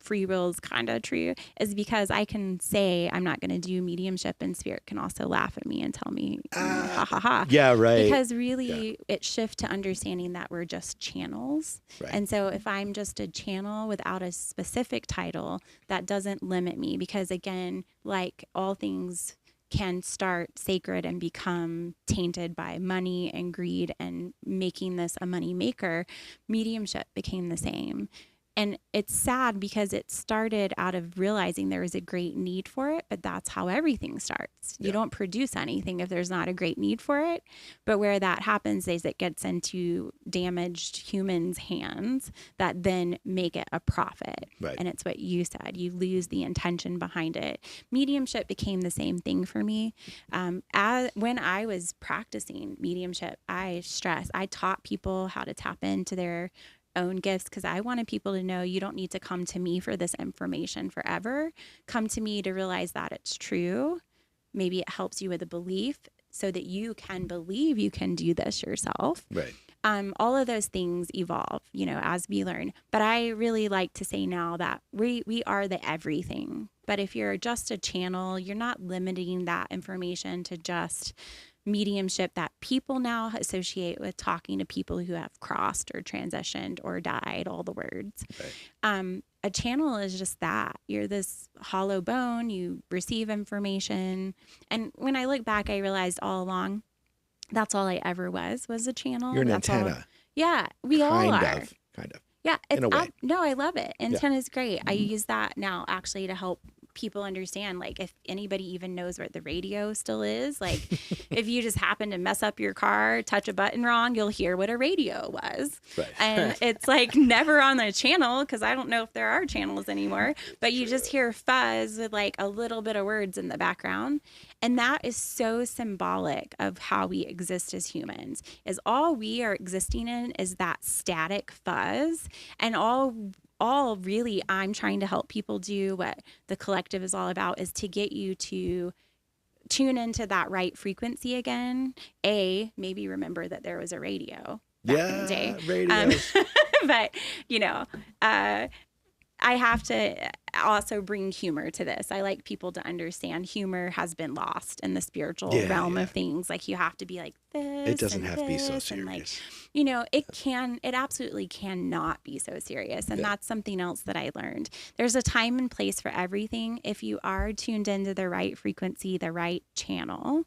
free will is kind of true, is because I can say I'm not going to do mediumship and spirit can also laugh at me and tell me, ha ha ha. Yeah, right. Because really it shifts to understanding that we're just channels. Right. And so if I'm just a channel without a specific title, that doesn't limit me because again, like all things can start sacred and become tainted by money and greed and making this a money maker, mediumship became the same. And it's sad because it started out of realizing there was a great need for it, but that's how everything starts. You don't produce anything if there's not a great need for it. But where that happens is it gets into damaged humans' hands that then make it a profit. Right. And it's what you said. You lose the intention behind it. Mediumship became the same thing for me. When I was practicing mediumship, I taught people how to tap into their own gifts because I wanted people to know you don't need to come to me for this information forever. Come to me to realize that it's true. Maybe it helps you with a belief so that you can believe you can do this yourself. Right. All of those things evolve, as we learn. But I really like to say now that we are the everything. But if you're just a channel, you're not limiting that information to just mediumship that people now associate with talking to people who have crossed or transitioned or died, all the words. Right. A channel is just that. You're this hollow bone, you receive information. And when I look back, I realized all along, that's all I ever was a channel. You're an that's antenna. We all are. Kind of. Yeah. In a way. No, I love it. Antenna is great. Mm-hmm. I use that now actually to help people understand, like, if anybody even knows what the radio still is, like if you just happen to mess up your car, touch a button wrong, you'll hear what a radio was. Right. And it's like never on the channel because I don't know if there are channels anymore, but you just hear fuzz with like a little bit of words in the background. And that is so symbolic of how we exist as humans, is all we are existing in is that static fuzz. And all really I'm trying to help people do, what the collective is all about, is to get you to tune into that right frequency again. Maybe remember that there was a radio back in the day. Radios. But, I have to also bring humor to this. I like people to understand humor has been lost in the spiritual realm of things. Like you have to be like this. It doesn't have to be so serious. And it absolutely cannot be so serious. And that's something else that I learned. There's a time and place for everything. If you are tuned into the right frequency, the right channel,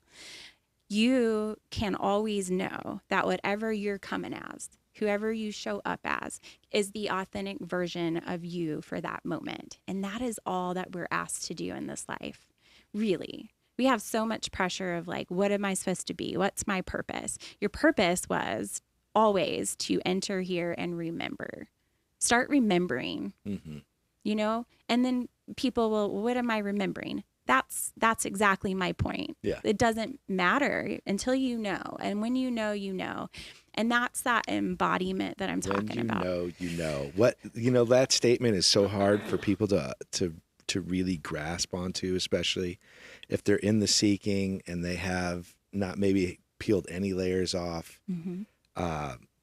you can always know that whatever you're coming as, whoever you show up as, is the authentic version of you for that moment. And that is all that we're asked to do in this life. Really. We have so much pressure of like, what am I supposed to be? What's my purpose? Your purpose was always to enter here and remember. Start remembering, and then people will, what am I remembering? That's exactly my point. Yeah. It doesn't matter until you know. And when you know. And that's that embodiment that I'm talking about. You know. What, that statement is so hard for people to really grasp onto, especially if they're in the seeking and they have not maybe peeled any layers off. Mm-hmm.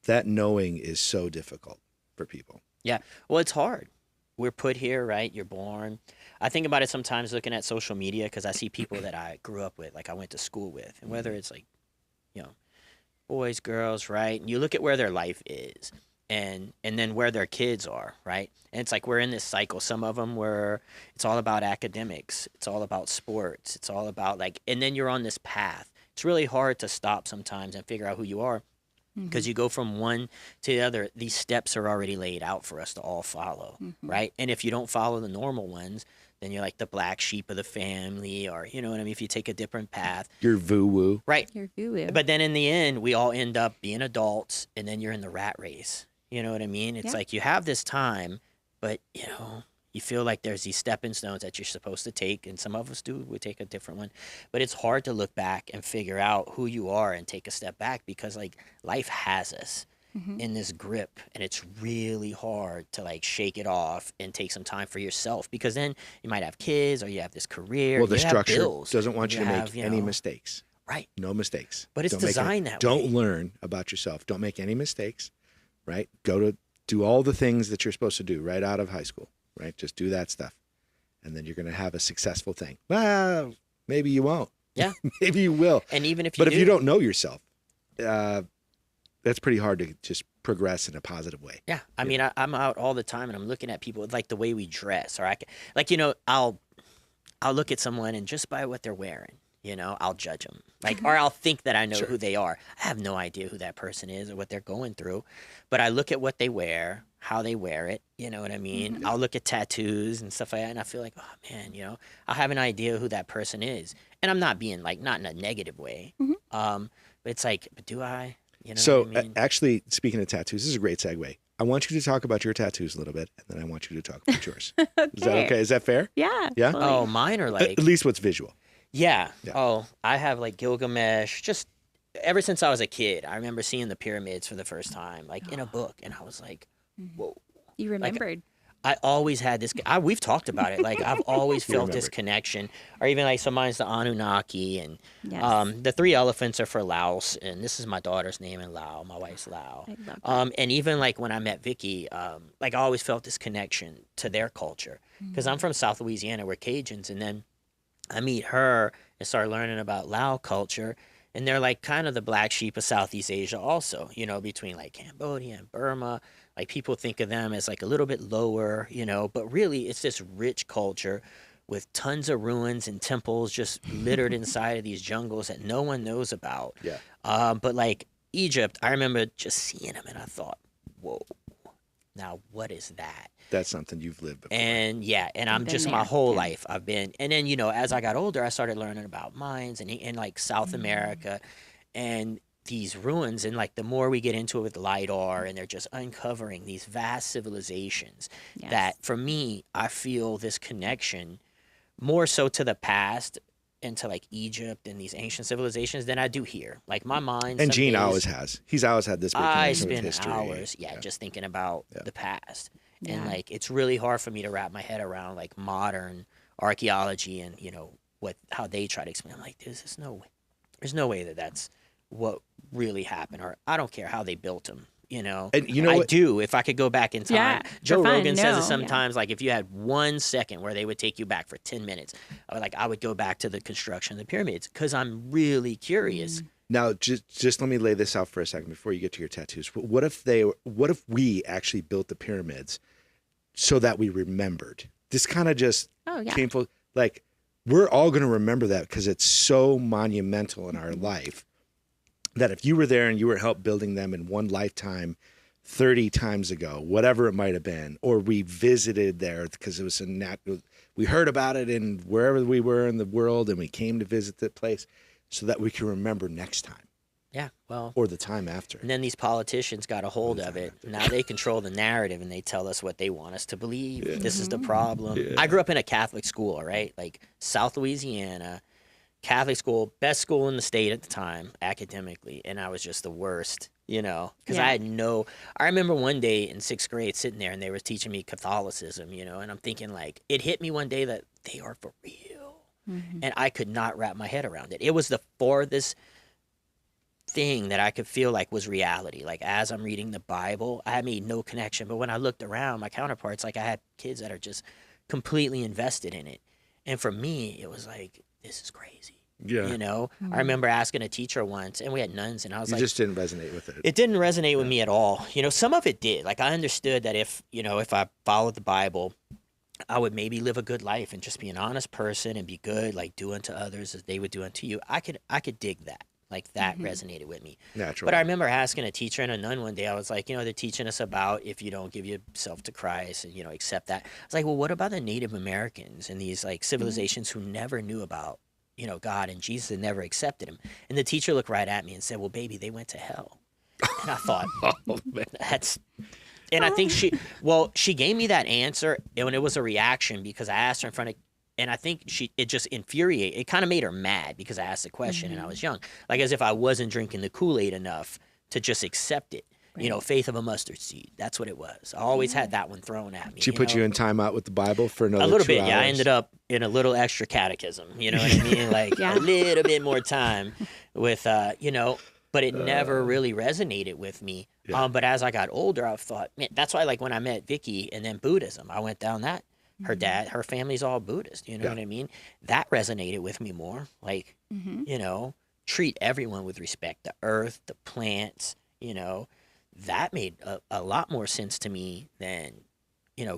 That knowing is so difficult for people. Yeah. Well, it's hard. We're put here, right? You're born. I think about it sometimes looking at social media because I see people that I grew up with, like I went to school with, and whether it's like, boys, girls, right? And you look at where their life is and then where their kids are, right? And it's like we're in this cycle. Some of them where it's all about academics. It's all about sports. It's all about and then you're on this path. It's really hard to stop sometimes and figure out who you are. Because you go from one to the other, these steps are already laid out for us to all follow, right? And if you don't follow the normal ones, then you're like the black sheep of the family, or you know what I mean, if you take a different path. You're woo-woo. Right. You're woo-woo. But then in the end, we all end up being adults, and then you're in the rat race. You know what I mean? It's like you have this time, but, you know, you feel like there's these stepping stones that you're supposed to take, and some of us do. We take a different one. But it's hard to look back and figure out who you are and take a step back, because, like, life has us in this grip, and it's really hard to, like, shake it off and take some time for yourself, because then you might have kids, or you have this career. Well, the you have structure bills, doesn't want you to have, make any mistakes. Right. No mistakes. But it's designed that way. Don't learn about yourself. Don't make any mistakes, right? Do all the things that you're supposed to do right out of high school, right? Just do that stuff. And then you're going to have a successful thing. Well, maybe you won't. Yeah. Maybe you will. And even if you But if you don't know yourself, that's pretty hard to just progress in a positive way. Yeah. I mean, I'm out all the time, and I'm looking at people with, like, the way we dress, or like, you know, I'll look at someone, and just by what they're wearing, you know, I'll judge them. Like, or I'll think that I know who they are. I have no idea who that person is or what they're going through. But I look at what they wear, how they wear it. You know what I mean? I'll look at tattoos and stuff like that, and I feel like, oh, man, you know, I'll have an idea who that person is. And I'm not being, like, not in a negative way. But it's like, but do I? You know So, what I mean? actually, speaking of tattoos, this is a great segue. I want you to talk about your tattoos a little bit, and then I want you to talk about yours. Okay. Is that okay? Is that fair? Yeah. Yeah? Totally. Oh, mine are like... At least what's visual. Yeah. Yeah. Oh, I have like Gilgamesh. Just ever since I was a kid, I remember seeing the pyramids for the first time, like in a book, and I was like, "Whoa!" You remembered. I always had this. We've talked about it. Like, I've always felt this connection, or even like, so mine's the Anunnaki, and Yes. the 3 elephants are for Laos, and this is my daughter's name in Lao. My wife's Lao. I love that. And even like when I met Vicky, like, I always felt this connection to their culture, because I'm from South Louisiana, we're Cajuns, and then I meet her and start learning about Lao culture, and they're like kind of the black sheep of Southeast Asia also, you know, between like Cambodia and Burma. Like, people think of them as like a little bit lower, you know, but really it's this rich culture with tons of ruins and temples just littered inside of these jungles that no one knows about. Yeah. But like Egypt, I remember just seeing them, and I thought, whoa, now what is that? That's something you've lived before. And yeah, and I'm Been just there, my whole yeah. life I've been, and then, you know, as I got older, I started learning about mines and like South America, and these ruins, and like the more we get into it with LIDAR, and they're just uncovering these vast civilizations Yes. that, for me, I feel this connection more so to the past and to like Egypt and these ancient civilizations than I do here. Like, my mind. And some Gene days, always has. He's always had this big I connection with spend history. hours, just thinking about the past. And Yeah. like, it's really hard for me to wrap my head around like modern archaeology and, you know, how they try to explain. I'm like, there's no way that that's what really happened, or I don't care how they built them, you know. And you know I what? do, if I could go back in time. Yeah, Joe for fun, Rogan says no, it sometimes, like, if you had 1 second where they would take you back for 10 minutes, I would go back to the construction of the pyramids, because I'm really curious. Now, just let me lay this out for a second before you get to your tattoos. What if we actually built the pyramids so that we remembered? This kind of just came full, like, we're all going to remember that because it's so monumental in our life that if you were there and you were helped building them in one lifetime 30 times ago, whatever it might have been, or we visited there because it was we heard about it in wherever we were in the world, and we came to visit the place so that we can remember next time. Yeah, well. Or the time after. And then these politicians got a hold of it. Now they control the narrative, and they tell us what they want us to believe. Yeah. This is the problem. Yeah. I grew up in a Catholic school, all right? Like, South Louisiana, Catholic school, best school in the state at the time, academically. And I was just the worst, you know, because I remember one day in 6th grade sitting there, and they were teaching me Catholicism, you know, and I'm thinking, like, it hit me one day that they are for real. And I could not wrap my head around it. It was the farthest thing that I could feel like was reality. Like, as I'm reading the Bible, I made no connection. But when I looked around, my counterparts, like, I had kids that are just completely invested in it. And for me, it was like, this is crazy. Yeah. You know, I remember asking a teacher once, and we had nuns, and I was You like, just didn't resonate with it. it didn't resonate with me at all. You know, some of it did. Like, I understood that if I followed the Bible, I would maybe live a good life and just be an honest person and be good, like, do unto others as they would do unto you. I could dig that. Like that resonated with me. Natural. But I remember asking a teacher and a nun one day, I was like, they're teaching us about if you don't give yourself to Christ and, accept that. I was like, well, what about the Native Americans and these like civilizations who never knew about, God and Jesus and never accepted him? And the teacher looked right at me and said, well, baby, they went to hell. And I thought, and I think she gave me that answer and it was a reaction because I asked her in front of, and I think it just infuriated. It kind of made her mad because I asked the question and I was young. Like as if I wasn't drinking the Kool-Aid enough to just accept it. Right. Faith of a mustard seed. That's what it was. I always had that one thrown at me. She put you in timeout with the Bible for another 2 hours? A little bit, yeah. I ended up in a little extra catechism. You know what I mean? Like a little bit more time with, but it never really resonated with me. Yeah. But as I got older, I thought, man, that's why like when I met Vicky and then Buddhism, I went down that. Her family's all Buddhist, you know what I mean? That resonated with me more. Like, treat everyone with respect. The earth, the plants, that made a lot more sense to me than,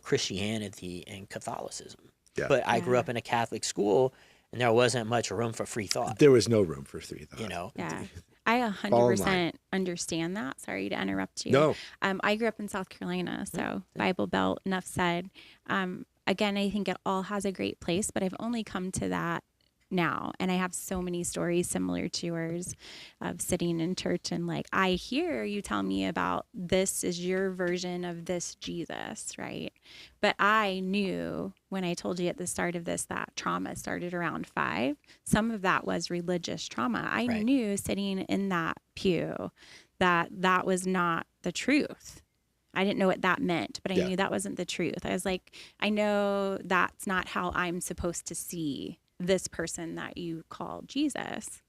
Christianity and Catholicism. Yeah. But I grew up in a Catholic school and there wasn't much room for free thought. There was no room for free thought. Yeah. I 100% understand that. Sorry to interrupt you. No. I grew up in South Carolina, so Bible Belt, enough said. Again, I think it all has a great place, but I've only come to that now. And I have so many stories similar to yours of sitting in church and like, I hear you tell me about this is your version of this Jesus, right? But I knew when I told you at the start of this, that trauma started around 5. Some of that was religious trauma. I knew sitting in that pew that was not the truth. I didn't know what that meant, but I knew that wasn't the truth. I was like, I know that's not how I'm supposed to see this person that you call Jesus.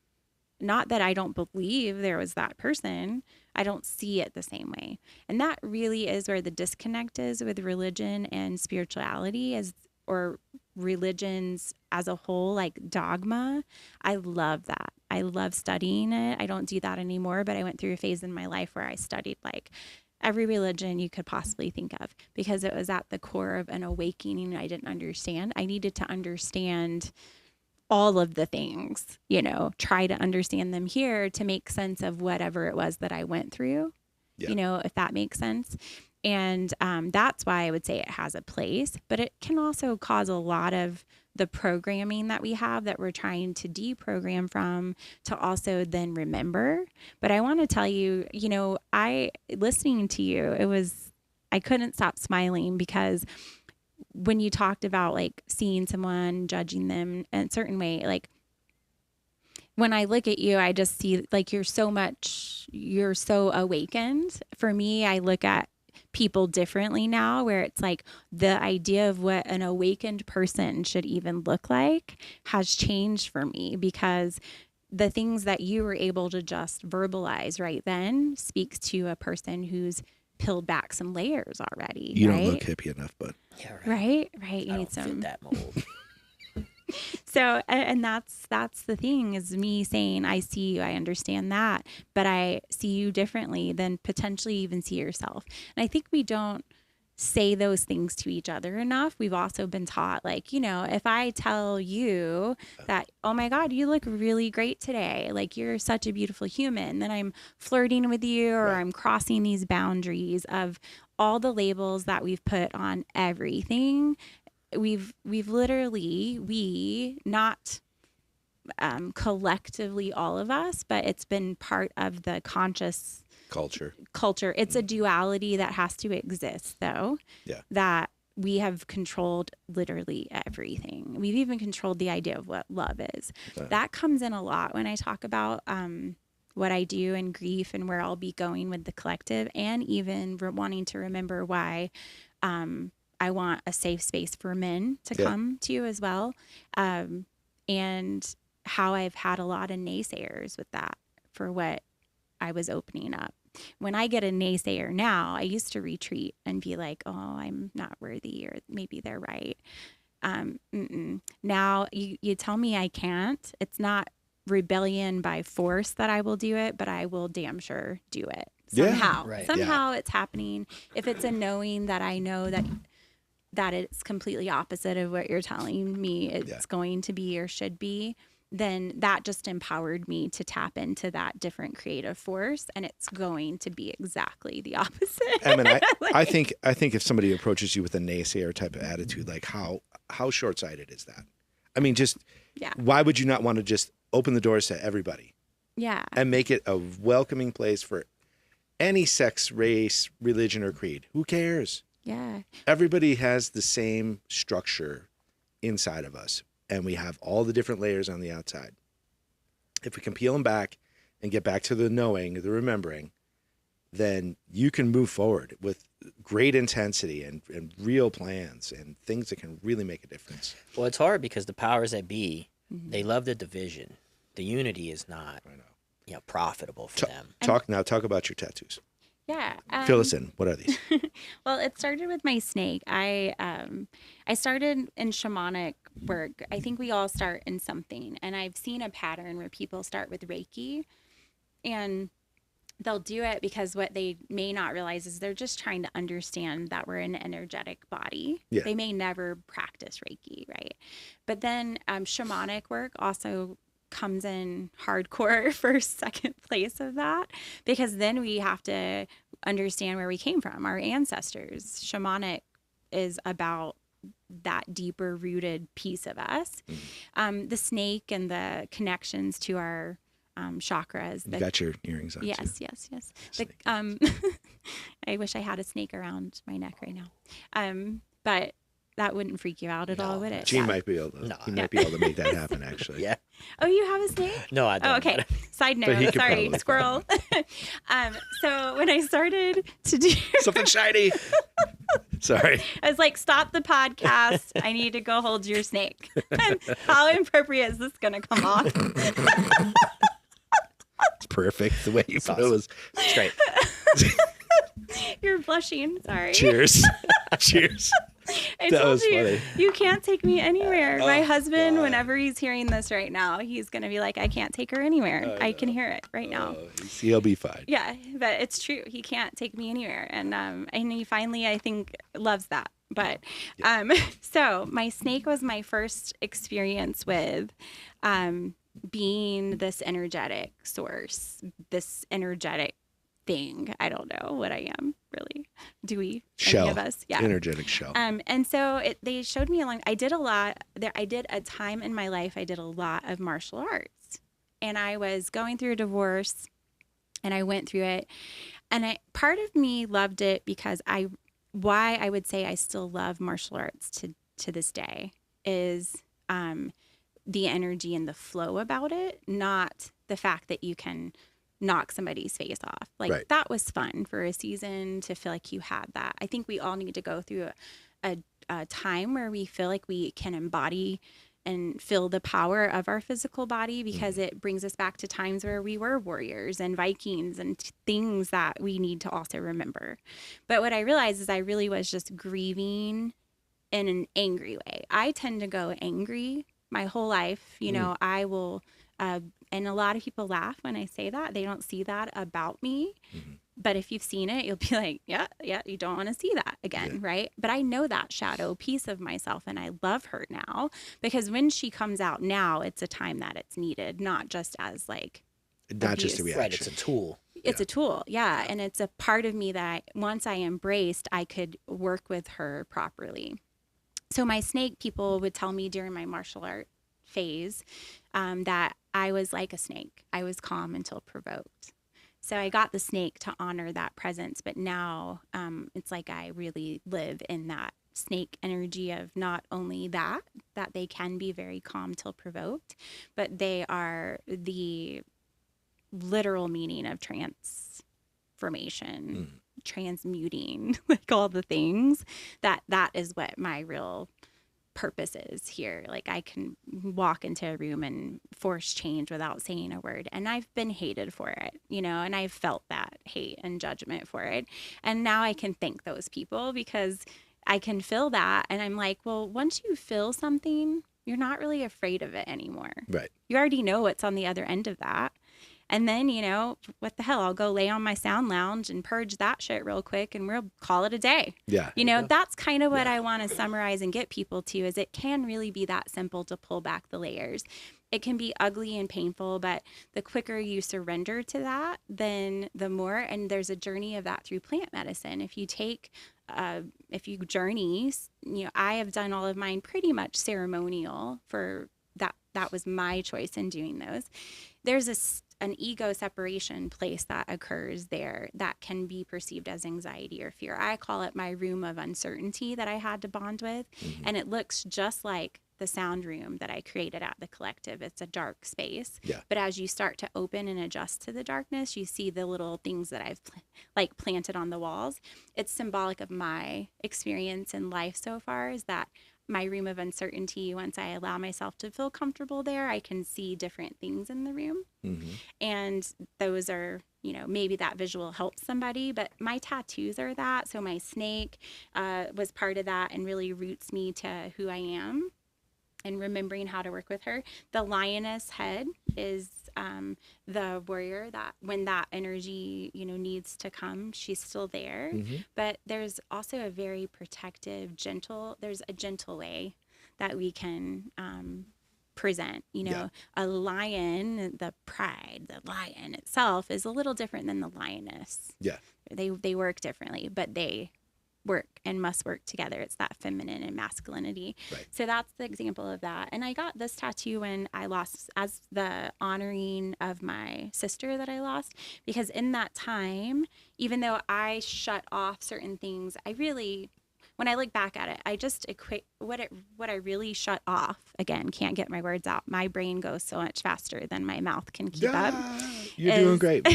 Not that I don't believe there was that person. I don't see it the same way. And that really is where the disconnect is with religion and spirituality, or religions as a whole, like dogma. I love that. I love studying it. I don't do that anymore, but I went through a phase in my life where I studied like every religion you could possibly think of because it was at the core of an awakening I didn't understand. I needed to understand all of the things, try to understand them here to make sense of whatever it was that I went through, if that makes sense. And that's why I would say it has a place, but it can also cause a lot of the programming that we have that we're trying to deprogram from to also then remember. But I want to tell you, listening to you, I couldn't stop smiling because when you talked about like seeing someone, judging them in a certain way, like when I look at you, I just see like you're so awakened. For me, I look at people differently now, where it's like the idea of what an awakened person should even look like has changed for me, because the things that you were able to just verbalize right then speaks to a person who's peeled back some layers already. You don't look hippie enough, but yeah, right. You I need don't fit that mold. So, and that's the thing, is me saying, I see you, I understand that, but I see you differently than potentially even see yourself. And I think we don't say those things to each other enough. We've also been taught, like, if I tell you that, oh my God, you look really great today, like you're such a beautiful human, then I'm flirting with you, or I'm crossing these boundaries of all the labels that we've put on everything. We've literally, not collectively all of us, but it's been part of the conscious culture. It's a duality that has to exist, though. Yeah. That we have controlled literally everything. We've even controlled the idea of what love is. That comes in a lot when I talk about what I do in grief and where I'll be going with the collective, and even wanting to remember why I want a safe space for men to come to as well. And how I've had a lot of naysayers with that for what I was opening up. When I get a naysayer now, I used to retreat and be like, oh, I'm not worthy, or maybe they're right. Now you tell me I can't. It's not rebellion by force that I will do it, but I will damn sure do it somehow. Somehow it's happening. If it's a knowing that I know that it's completely opposite of what you're telling me it's going to be or should be, then that just empowered me to tap into that different creative force, and it's going to be exactly the opposite. I mean, I think if somebody approaches you with a naysayer type of attitude, like how short-sighted is that? I mean, just why would you not want to just open the doors to everybody? Yeah. And make it a welcoming place for any sex, race, religion, or creed. Who cares? Yeah. Everybody has the same structure inside of us, and we have all the different layers on the outside. If we can peel them back and get back to the knowing, the remembering, then you can move forward with great intensity and real plans and things that can really make a difference. Well, it's hard because the powers that be, they love the division. The unity is not, profitable for them. Talk about your tattoos. Yeah. Fill us in. What are these? Well, it started with my snake. I started in shamanic work. I think we all start in something. And I've seen a pattern where people start with Reiki, and they'll do it because what they may not realize is they're just trying to understand that we're an energetic body. Yeah. They may never practice Reiki, right? But then shamanic work also comes in hardcore first, second place of that, because then we have to understand where we came from, our ancestors. Shamanic is about that deeper rooted piece of us. The snake and the connections to our chakras. You got your earrings on. Yes, too. Yes. I wish I had a snake around my neck right now. But that wouldn't freak you out at all, would it? Gene might be able to. He might be able to make that happen, actually. Yeah. Oh, you have a snake? No, I don't. Oh, okay. Side note. Sorry, squirrel. So when I started to do something shiny. Sorry. I was like, stop the podcast. I need to go hold your snake. How inappropriate is this going to come off? It's perfect. The way you put it was straight. You're blushing. Sorry. Cheers. Cheers. That was funny. You can't take me anywhere. My husband, whenever he's hearing this right now, he's going to be like, I can't take her anywhere. I can hear it right now. He'll be fine. Yeah, but it's true. He can't take me anywhere. And he finally, I think, loves that. But so my snake was my first experience with being this energetic source, this energetic thing. I don't know what I am really. Do we? Shell. Any of us? Yeah. Energetic shell. And so they showed me I did a lot there. I did a time in my life. I did a lot of martial arts, and I was going through a divorce, and I went through it, and part of me loved it because why I would say I still love martial arts to this day is the energy and the flow about it, not the fact that you can knock somebody's face off. That was fun for a season to feel like you had that. I think we all need to go through a time where we feel like we can embody and feel the power of our physical body, because it brings us back to times where we were warriors and Vikings and things that we need to also remember. But what I realized is I really was just grieving in an angry way. I tend to go angry my whole life. I will and a lot of people laugh when I say that. They don't see that about me. But if you've seen it, you'll be like, yeah, you don't want to see that again, right? But I know that shadow piece of myself, and I love her now, because when she comes out now, it's a time that it's needed, not just as not abuse. Just a reaction. Right, it's a tool. It's a tool, yeah. And it's a part of me that once I embraced, I could work with her properly. So my snake, people would tell me during my martial art phase that I was like a snake. I was calm until provoked. So I got the snake to honor that presence. But now it's like I really live in that snake energy of not only that they can be very calm till provoked, but they are the literal meaning of transformation, transmuting, like all the things. That is what my real purpose is here. Like, I can walk into a room and force change without saying a word, and I've been hated for it, and I've felt that hate and judgment for it, and now I can thank those people because I can feel that, and I'm like, well, once you feel something, you're not really afraid of it anymore. Right. You already know what's on the other end of that. And then, you know, what the hell? I'll go lay on my sound lounge and purge that shit real quick and we'll call it a day. Yeah. You know, that's kind of what I want to summarize and get people to is it can really be that simple to pull back the layers. It can be ugly and painful, but the quicker you surrender to that, then the more, and there's a journey of that through plant medicine. If you journey, you know, I have done all of mine pretty much ceremonial for that. That was my choice in doing those. There's an ego separation place that occurs there that can be perceived as anxiety or fear. I call it my room of uncertainty that I had to bond with. And it looks just like the sound room that I created at the collective. It's a dark space. Yeah. But as you start to open and adjust to the darkness, you see the little things that I've planted on the walls. It's symbolic of my experience in life so far, is that my room of uncertainty, once I allow myself to feel comfortable there, I can see different things in the room. And those are, you know, maybe that visual helps somebody, but my tattoos are that. So my snake was part of that and really roots me to who I am and remembering how to work with her. The lioness head is the warrior that when that energy, you know, needs to come, she's still there. But there's also a very protective, there's a gentle way that we can present, you know. A lion, the pride, the lion itself is a little different than the lioness. They work differently, but they work and must work together. It's that feminine and masculinity. So that's the example of that. And I got this tattoo when I lost, as the honoring of my sister that I lost, because in that time, even though I shut off certain things, I really, when I look back at it, I just equate what I really shut off. Again, can't get my words out. My brain goes so much faster than my mouth can keep up. You're doing great.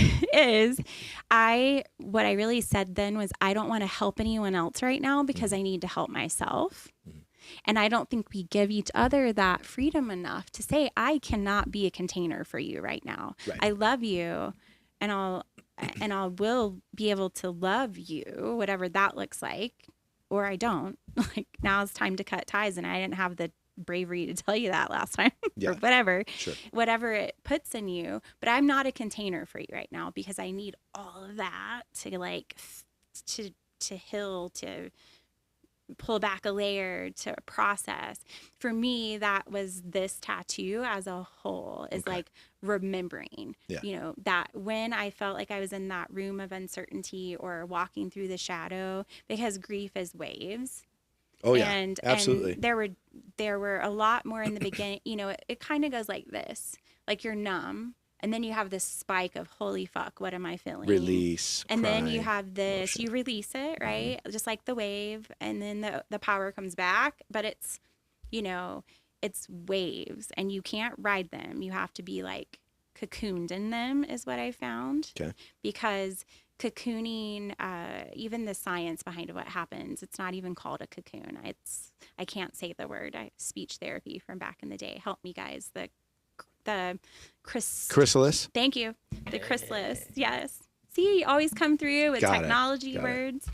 What I really said then was, I don't want to help anyone else right now because I need to help myself. And I don't think we give each other that freedom enough to say, I cannot be a container for you right now. I love you, and I will be able to love you, whatever that looks like, or I don't. Like, now it's time to cut ties, and I didn't have the bravery to tell you that last time or whatever. Whatever it puts in you, but I'm not a container for you right now because I need all of that to like to heal, to pull back a layer, to process. For me, that was this tattoo as a whole, is like remembering, you know, that when I felt like I was in that room of uncertainty or walking through the shadow, because grief is waves. And absolutely. And there were a lot more in the beginning, you know, it kind of goes like this, like you're numb. And then you have this spike of, holy fuck, what am I feeling? Release. And then you have this, you release it, right? Just like the wave. And then the power comes back. But it's, you know, it's waves and you can't ride them. You have to be like cocooned in them, is what I found. Because cocooning, even the science behind what happens, it's not even called a cocoon. I can't say the word. Speech therapy from back in the day. Help me, guys. The chrysalis. Thank you. The chrysalis. Yes. See, you always come through with technology words.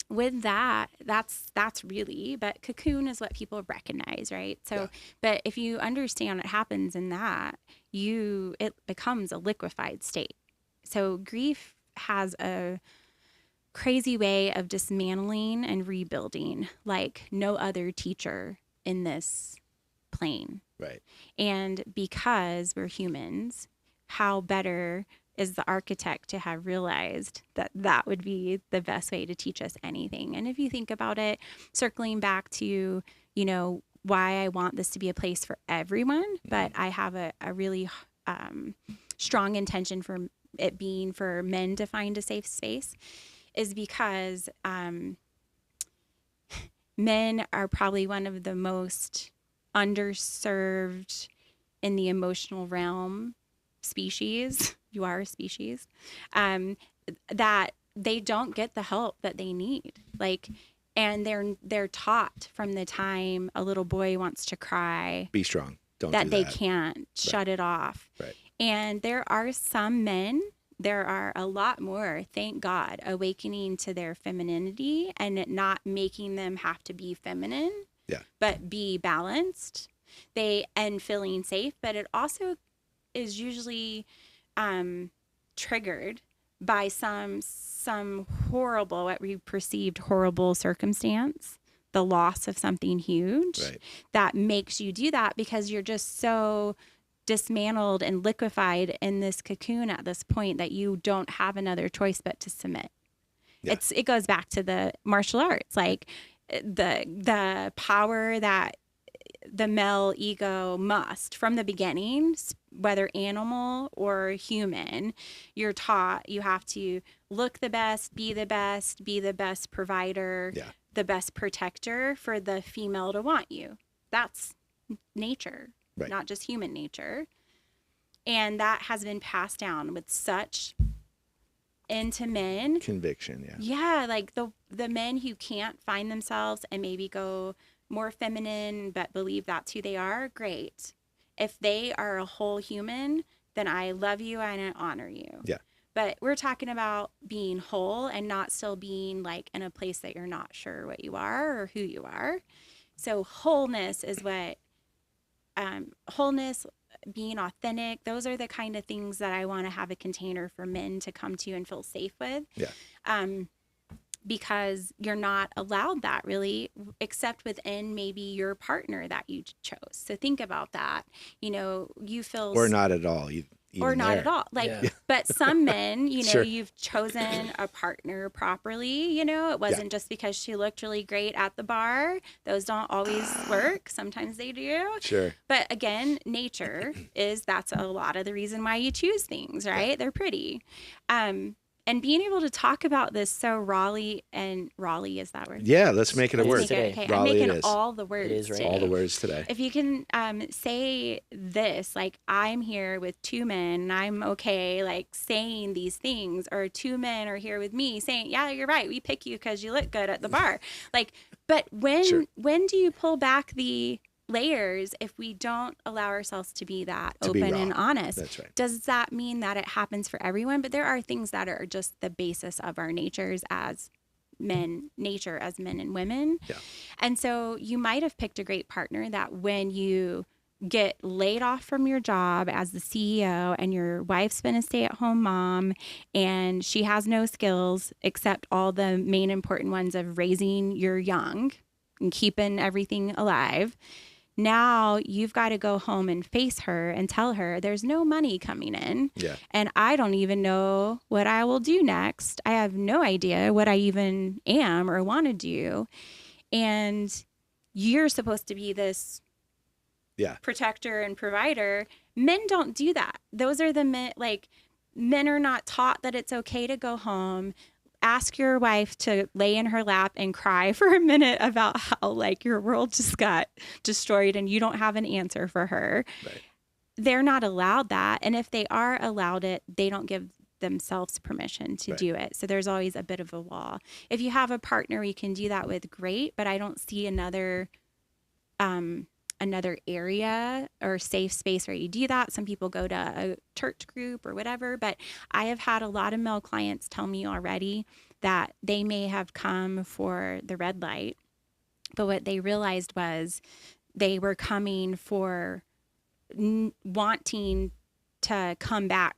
With that's really, but cocoon is what people recognize, right? So, but if you understand what happens in that, it becomes a liquefied state. So grief has a crazy way of dismantling and rebuilding like no other teacher in this plane. And because we're humans, how better is the architect to have realized that would be the best way to teach us anything. And if you think about it, circling back to, you know, why I want this to be a place for everyone, but I have a really strong intention for it being for men to find a safe space, is because men are probably one of the most underserved in the emotional realm species. You are a species, that they don't get the help that they need. Like, and they're taught from the time a little boy wants to cry, be strong, they can't shut it off. And there are some men, there are a lot more, thank God, awakening to their femininity and not making them have to be feminine, but be balanced. And feeling safe, but it also is usually triggered by some horrible, what we perceived horrible circumstance, the loss of something huge, right, that makes you do that because you're just so dismantled and liquefied in this cocoon at this point that you don't have another choice but to submit. Yeah. It goes back to the martial arts, like the power that the male ego must from the beginning, whether animal or human, you're taught you have to look the best, be the best provider, yeah, the best protector for the female to want you. That's nature, right, not just human nature. And that has been passed down with such into men. Conviction, yeah. Yeah, like the men who can't find themselves and maybe go more feminine but believe that's who they are, great. If they are a whole human, then I love you and I honor you. Yeah. But we're talking about being whole and not still being like in a place that you're not sure what you are or who you are. So wholeness is what wholeness, being authentic, those are the kind of things that I want to have a container for men to come to and feel safe with. Yeah. Because you're not allowed that really, except within maybe your partner that you chose. So think about that. You know, you feel... Or not at all. Or not there. at all. Like, yeah. But some men, you know, Sure. You've chosen a partner properly, you know, it wasn't just because she looked really great at the bar. Those don't always work. Sometimes they do. Sure. But again, nature that's a lot of the reason why you choose things, right? Yeah. They're pretty. And being able to talk about this so Raleigh, is that word? Yeah, let's make it a word. Okay, Raleigh, I'm making it is. all the words. It is right. All the words today. If you can say this, like, I'm here with two men, and I'm okay, like, saying these things, or two men are here with me saying, yeah, you're right, we pick you because you look good at the bar. Like, but when do you pull back the layers if we don't allow ourselves to be that open and honest? That's right. Does that mean that it happens for everyone? But there are things that are just the basis of our natures as men and women. Yeah. And so you might have picked a great partner that when you get laid off from your job as the CEO and your wife's been a stay-at-home mom and she has no skills except all the main important ones of raising your young and keeping everything alive. Now you've got to go home and face her and tell her there's no money coming in. Yeah. And I don't even know what I will do next. I have no idea what I even am or want to do. And you're supposed to be this protector and provider. Men don't do that. Those are the men, like, men are not taught that it's okay to go home. Ask your wife to lay in her lap and cry for a minute about how, like, your world just got destroyed and you don't have an answer for her. Right. They're not allowed that. And if they are allowed it, they don't give themselves permission to do it. So there's always a bit of a wall. If you have a partner you can do that with, great. But I don't see another area or safe space where you do that. Some people go to a church group or whatever, but I have had a lot of male clients tell me already that they may have come for the red light, but what they realized was they were coming for wanting to come back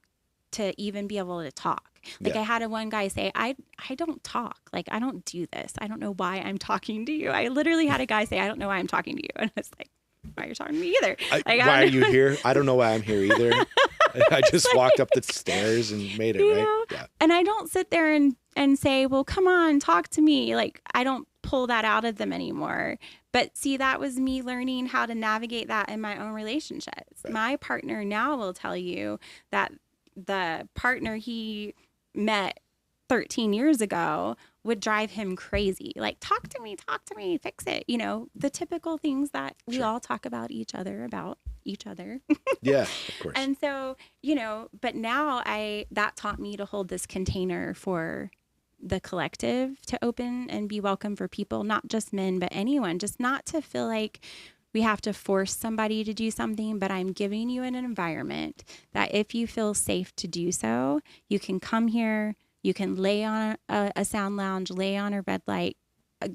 to even be able to talk. Like, I had one guy say, I don't talk. Like, I don't do this. I don't know why I'm talking to you. I literally had a guy say, I don't know why I'm talking to you. And I was like, why you're talking to me either? Why are you here? I don't know why I'm here either. I just walked up the stairs and made it, right? Know? Yeah. And I don't sit there and say, well, come on, talk to me. Like, I don't pull that out of them anymore. But see, that was me learning how to navigate that in my own relationships. Right. My partner now will tell you that the partner he met 13 years ago would drive him crazy. Like, talk to me, fix it. You know, the typical things that we all talk about each other. Yeah, of course. And so, you know, but now that taught me to hold this container for the collective to open and be welcome for people, not just men, but anyone, just not to feel like we have to force somebody to do something, but I'm giving you an environment that if you feel safe to do so, you can come here. You can lay on a sound lounge, lay on a red light,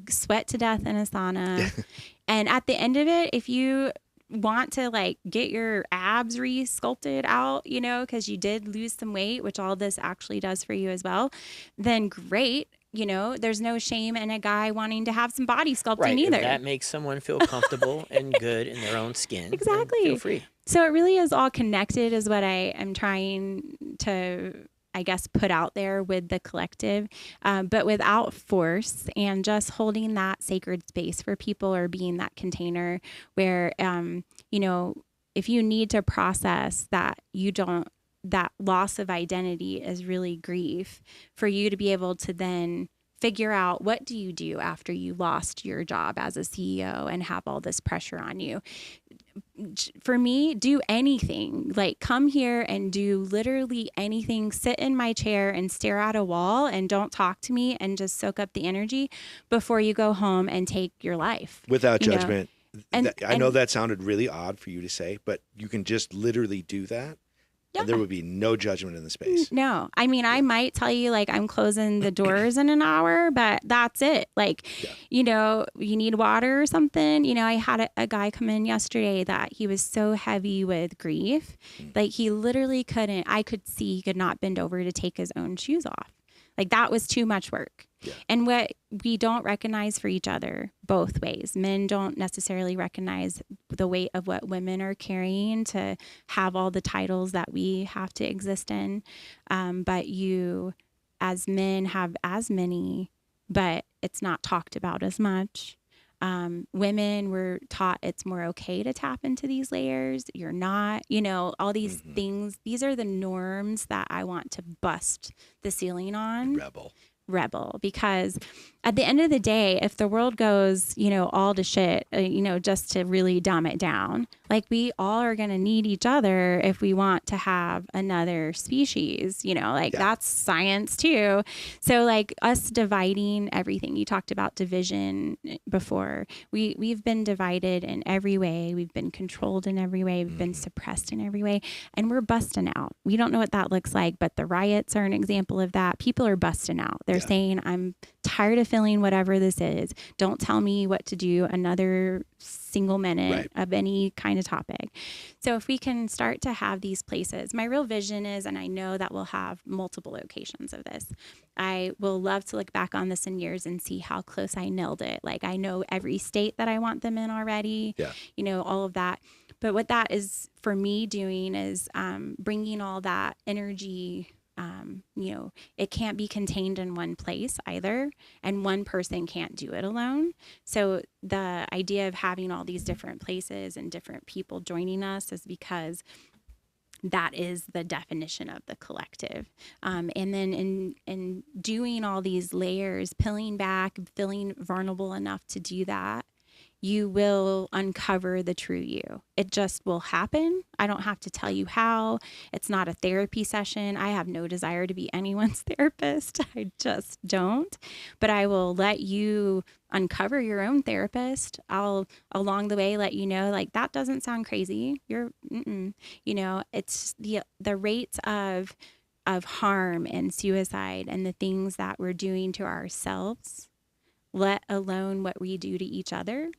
sweat to death in a sauna. And at the end of it, if you want to, like, get your ass abs re-sculpted out, you know, because you did lose some weight, which all this actually does for you as well, then great. You know, there's no shame in a guy wanting to have some body sculpting either. If that makes someone feel comfortable and good in their own skin, exactly. Feel free. So it really is all connected is what I am trying to, I guess, put out there with the collective, but without force, and just holding that sacred space for people, or being that container where, you know, if you need to process that that loss of identity is really grief, for you to be able to then figure out, what do you do after you lost your job as a CEO and have all this pressure on you? For me, do anything. Like, come here and do literally anything. Sit in my chair and stare at a wall and don't talk to me, and just soak up the energy before you go home and take your life. Without judgment. I know that sounded really odd for you to say, but you can just literally do that. Yeah. And there would be no judgment in the space. No. I mean, I might tell you, like, I'm closing the doors in an hour, but that's it. Like, you know, you need water or something. You know, I had a guy come in yesterday that he was so heavy with grief. Like, he literally I could see he could not bend over to take his own shoes off. Like, that was too much work. Yeah. And what we don't recognize for each other both ways. Men don't necessarily recognize the weight of what women are carrying to have all the titles that we have to exist in. But you, as men, have as many, but it's not talked about as much. Women were taught it's more okay to tap into these layers. You're not, you know, all these things. These are the norms that I want to bust the ceiling on. Rebel, because at the end of the day, if the world goes, you know, all to shit, you know, just to really dumb it down, like, we all are going to need each other if we want to have another species, you know, like that's science too. So, like, us dividing everything, you talked about division before. We've been divided in every way. We've been controlled in every way. We've been suppressed in every way, and we're busting out. We don't know what that looks like, but the riots are an example of that. People are busting out. They're saying, I'm tired of feeling whatever this is. Don't tell me what to do another single minute of any kind of topic. So if we can start to have these places, my real vision is, and I know that we'll have multiple locations of this, I will love to look back on this in years and see how close I nailed it. Like, I know every state that I want them in already, you know, all of that. But what that is for me doing is bringing all that energy. You know, it can't be contained in one place either, and one person can't do it alone. So the idea of having all these different places and different people joining us is because that is the definition of the collective. And then in doing all these layers, peeling back, feeling vulnerable enough to do that, you will uncover the true you. It just will happen. I don't have to tell you how. It's not a therapy session. I have no desire to be anyone's therapist. I just don't. But I will let you uncover your own therapist. I'll, along the way, let you know, like, that doesn't sound crazy. You know, it's the rates of harm and suicide and the things that we're doing to ourselves, let alone what we do to each other.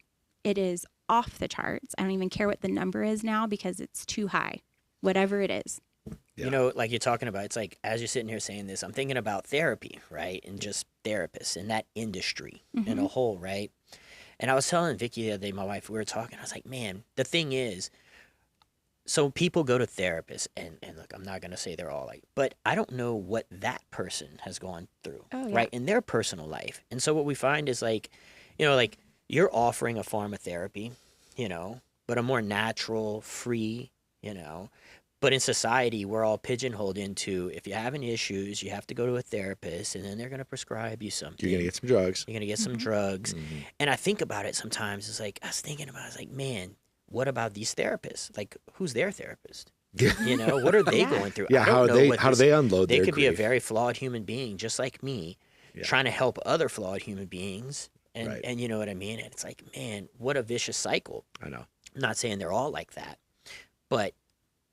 It is off the charts. I don't even care what the number is now, because it's too high, whatever it is. You know, like you're talking about, it's like, as you're sitting here saying this, I'm thinking about therapy, right? And just therapists and that industry in a whole, right? And I was telling Vicky the other day, my wife, we were talking, I was like, man, the thing is, so people go to therapists, and look, I'm not going to say they're all like, but I don't know what that person has gone through, right, in their personal life. And so what we find is, like, you know, like, you're offering a form of therapy, you know, but a more natural, free, you know. But in society, we're all pigeonholed into, if you're having issues, you have to go to a therapist, and then they're going to prescribe you something. You're going to get some drugs. You're going to get some drugs. And I think about it sometimes. It's like, I was thinking about it. I was like, man, what about these therapists? Like, who's their therapist? You know, what are they going through? Yeah, how do they unload their They could grief? be a very flawed human being, just like me, trying to help other flawed human beings. And you know what I mean? And it's like, man, what a vicious cycle. I know. I'm not saying they're all like that. But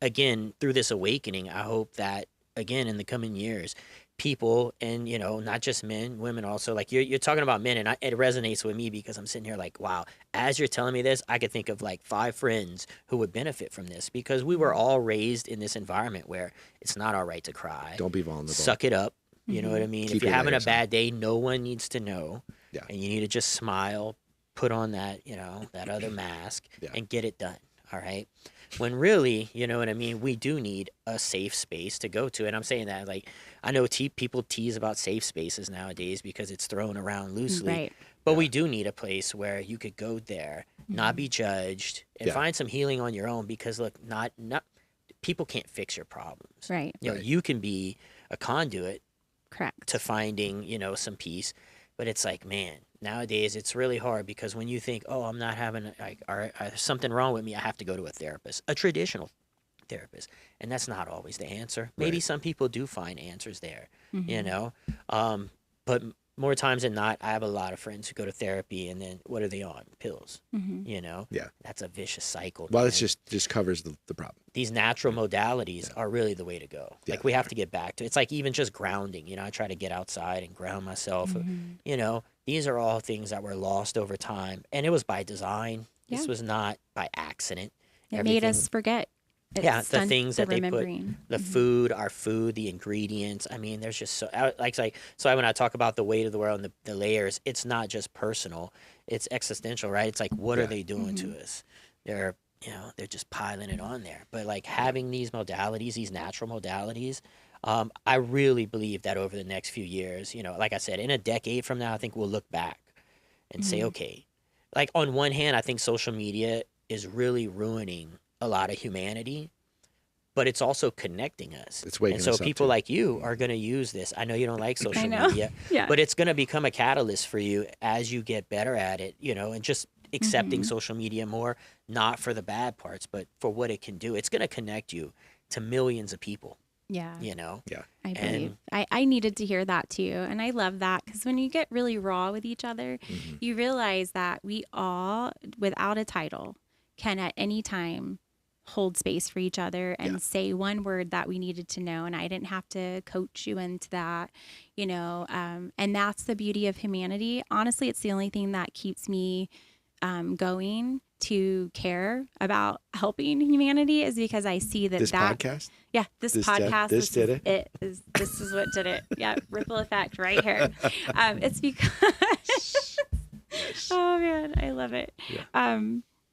again, through this awakening, I hope that, again, in the coming years, people, and you know, not just men, women also. Like you're talking about men, and it resonates with me because I'm sitting here like, wow, as you're telling me this, I could think of like 5 friends who would benefit from this, because we were all raised in this environment where it's not all right to cry. Don't be vulnerable. Suck it up. You know what I mean? Keep if you're your having a layers on. bad day, no one needs to know. Yeah. And you need to just smile, put on that, you know, that other mask, and get it done. All right. When really, you know what I mean, we do need a safe space to go to. And I'm saying that, like, I know people tease about safe spaces nowadays because it's thrown around loosely. Right. But we do need a place where you could go there, not be judged, and find some healing on your own. Because look, not people can't fix your problems. Right. You know, you can be a conduit Correct. to finding, you know, some peace. But it's like, man, nowadays it's really hard, because when you think, oh, I'm not having, like, something wrong with me, I have to go to a therapist, a traditional therapist. And that's not always the answer. Maybe some people do find answers there, you know. But more times than not, I have a lot of friends who go to therapy, and then what are they on? Pills, you know? Yeah. That's a vicious cycle. Well, man. it's just covers the problem. These natural modalities are really the way to go. Like, we have to get back to, it's like even just grounding, you know, I try to get outside and ground myself. You know, these are all things that were lost over time, and it was by design. This was not by accident. It made us forget. The things that they put, the food, our food, the ingredients. I mean, there's just so, so when I talk about the weight of the world and the layers, it's not just personal, it's existential, right? It's like, what are they doing to us? They're, you know, they're just piling it on there. But like having these modalities, these natural modalities, I really believe that over the next few years, you know, like I said, in a decade from now, I think we'll look back and say, okay, like on one hand, I think social media is really ruining a lot of humanity, but it's also connecting us. It's waking and so us up people too. like you are going to use this. I know you don't like social media, but it's going to become a catalyst for you as you get better at it, you know, and just accepting social media more, not for the bad parts, but for what it can do. It's going to connect you to millions of people. Yeah. You know? Yeah. I believe. I needed to hear that too. And I love that, because when you get really raw with each other, you realize that we all, without a title, can at any time hold space for each other and say one word that we needed to know. And I didn't have to coach you into that, you know, and that's the beauty of humanity. Honestly, it's the only thing that keeps me going to care about helping humanity, is because I see that this podcast. Yeah, this podcast. This did it. This is what did it. Yeah, ripple effect right here. It's because. Oh man, I love it. Yeah.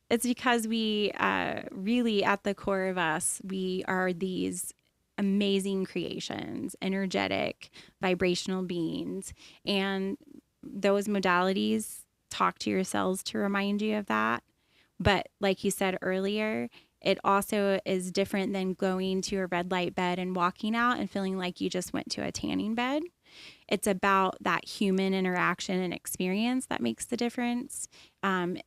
It's because we really, at the core of us, we are these amazing creations, energetic, vibrational beings. And those modalities talk to your cells to remind you of that. But like you said earlier, it also is different than going to a red light bed and walking out and feeling like you just went to a tanning bed. It's about that human interaction and experience that makes the difference. And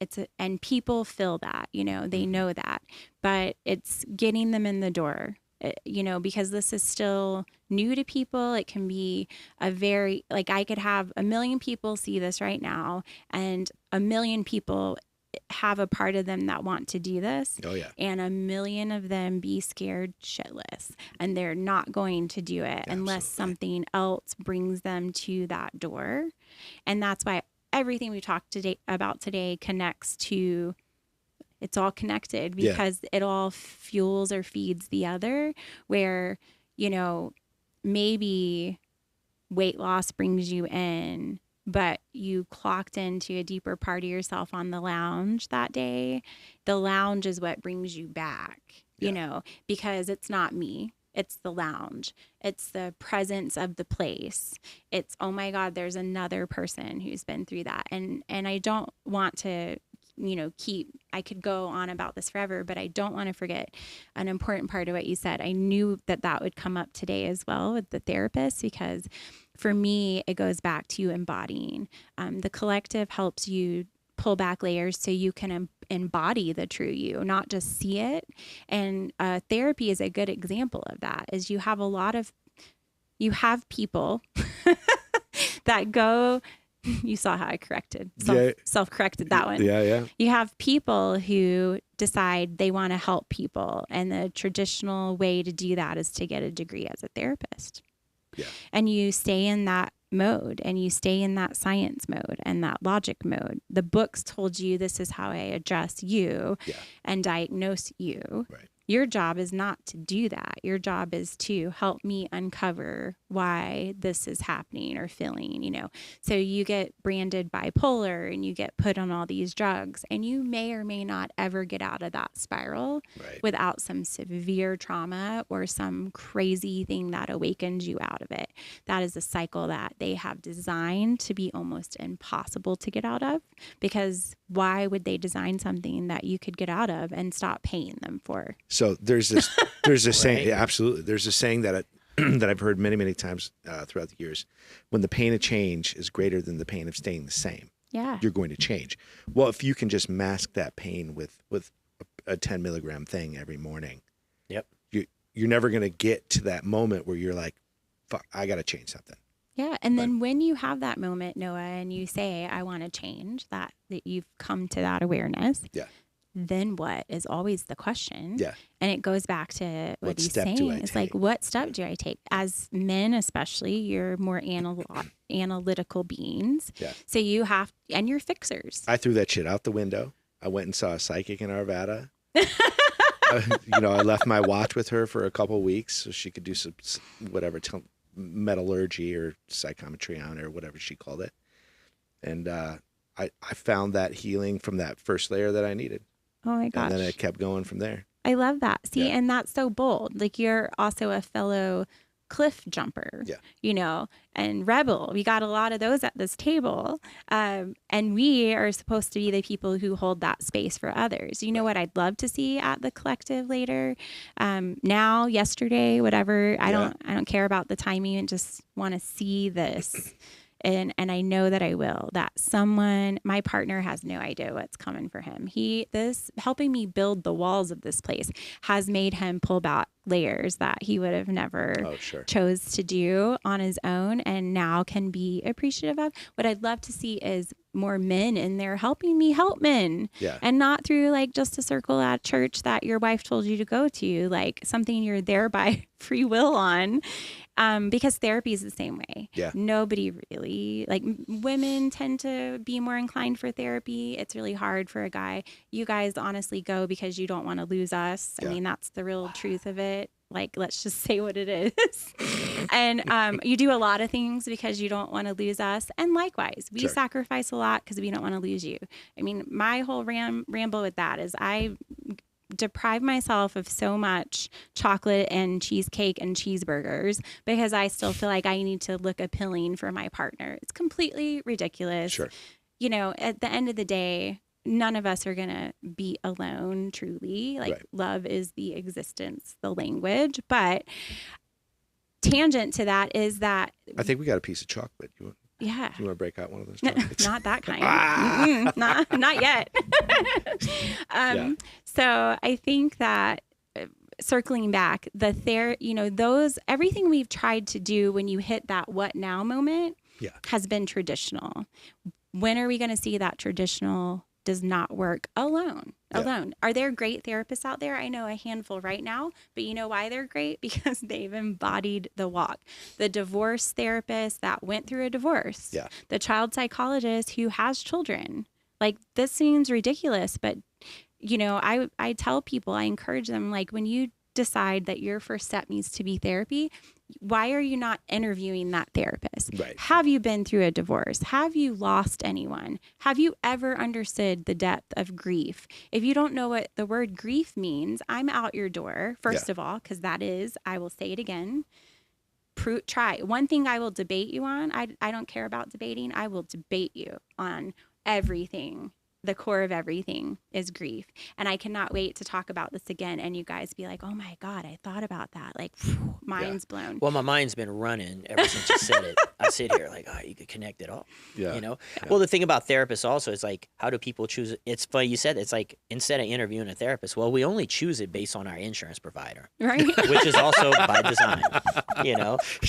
people feel that, you know, they know that, but it's getting them in the door, you know, because this is still new to people. It can be like I could have 1 million people see this right now, and 1 million people have a part of them that want to do this. Oh yeah. And 1 million of them be scared shitless, and they're not going to do it unless something else brings them to that door. And that's why everything we talked about today connects to, it's all connected, because it all fuels or feeds the other, where, you know, maybe weight loss brings you in, but you clocked into a deeper part of yourself on the lounge that day. The lounge is what brings you back, you know, because it's not me. It's the lounge. It's the presence of the place. It's, oh my God, there's another person who's been through that. And I don't want to, you know, I could go on about this forever, but I don't want to forget an important part of what you said. I knew that would come up today as well with the therapist, because for me, it goes back to embodying. The collective helps you pull back layers so you can embody the true you, not just see it. And therapy is a good example of that. Is you have people that go. You saw how I corrected, self-corrected that one. Yeah. You have people who decide they want to help people, and the traditional way to do that is to get a degree as a therapist. Yeah. And you stay in that mode and you stay in that science mode and that logic mode. The books told you this is how I address you and diagnose you. Right. Your job is not to do that. Your job is to help me uncover why this is happening or feeling, you know. So you get branded bipolar and you get put on all these drugs, and you may or may not ever get out of that spiral without some severe trauma or some crazy thing that awakens you out of it. That is a cycle that they have designed to be almost impossible to get out of, because why would they design something that you could get out of and stop paying them for? So there's this saying, absolutely. There's a saying that that I've heard many, many times throughout the years. When the pain of change is greater than the pain of staying the same, you're going to change. Well, if you can just mask that pain with a 10 milligram thing every morning, you're never going to get to that moment where you're like, fuck, I got to change something. Yeah. And then when you have that moment, Noah, and you say, I want to change, that you've come to that awareness. Yeah. Then what is always the question. Yeah. And it goes back to what he's saying. It's take? like, what step do I take? As men, especially, you're more analytical beings. Yeah. So you have, and you're fixers. I threw that shit out the window. I went and saw a psychic in Arvada. I left my watch with her for a couple of weeks so she could do some whatever metallurgy or psychometry on it or whatever she called it. And I found that healing from that first layer that I needed. Oh my gosh. And then it kept going from there. I love that. See, and that's so bold. Like, you're also a fellow cliff jumper, and rebel. We got a lot of those at this table. And we are supposed to be the people who hold that space for others. You know what I'd love to see at the collective later? Now, yesterday, whatever. I don't care about the timing, and just want to see this. And I know that I will, that my partner has no idea what's coming for him. Helping me build the walls of this place has made him pull back layers that he would have never chose to do on his own, and now can be appreciative of. What I'd love to see is more men in there helping me help men, and not through like just a circle at church that your wife told you to go to, like something you're there by free will on. Because therapy is the same way. Nobody really, like, women tend to be more inclined for therapy. It's really hard for a guy. You guys honestly go because you don't want to lose us. I mean, that's the real truth of it. Like, let's just say what it is. And you do a lot of things because you don't want to lose us. And likewise, we sacrifice a lot because we don't want to lose you. I mean, my whole ramble with that is I deprive myself of so much chocolate and cheesecake and cheeseburgers because I still feel like I need to look appealing for my partner. It's completely ridiculous. At the end of the day, none of us are going to be alone truly. Like, love is the existence, the language. But tangent to that is that I think we got a piece of chocolate. You want to break out one of those chocolates? Not that kind. Not yet. So I think that circling back, everything we've tried to do when you hit that what now moment has been traditional. When are we going to see that traditional does not work alone? Are there great therapists out there? I know a handful right now, but you know why they're great? Because they've embodied the walk. The divorce therapist that went through a divorce, the child psychologist who has children. Like, this seems ridiculous, but I tell people, I encourage them, like, when you decide that your first step needs to be therapy, why are you not interviewing that therapist? Have you been through a divorce? Have you lost anyone? Have you ever understood the depth of grief? If you don't know what the word grief means, I'm out your door, first of all, because I will say it again, try. One thing I will debate you on, I don't care about debating, I will debate you on everything. The core of everything is grief. And I cannot wait to talk about this again. And you guys be like, oh my God, I thought about that. Like, mind's blown. Well, my mind's been running ever since you said it. I sit here like, you could connect it all. Well, the thing about therapists also is like, how do people choose it? It's funny you said it's like, instead of interviewing a therapist, well, we only choose it based on our insurance provider. Right. Which is also by design.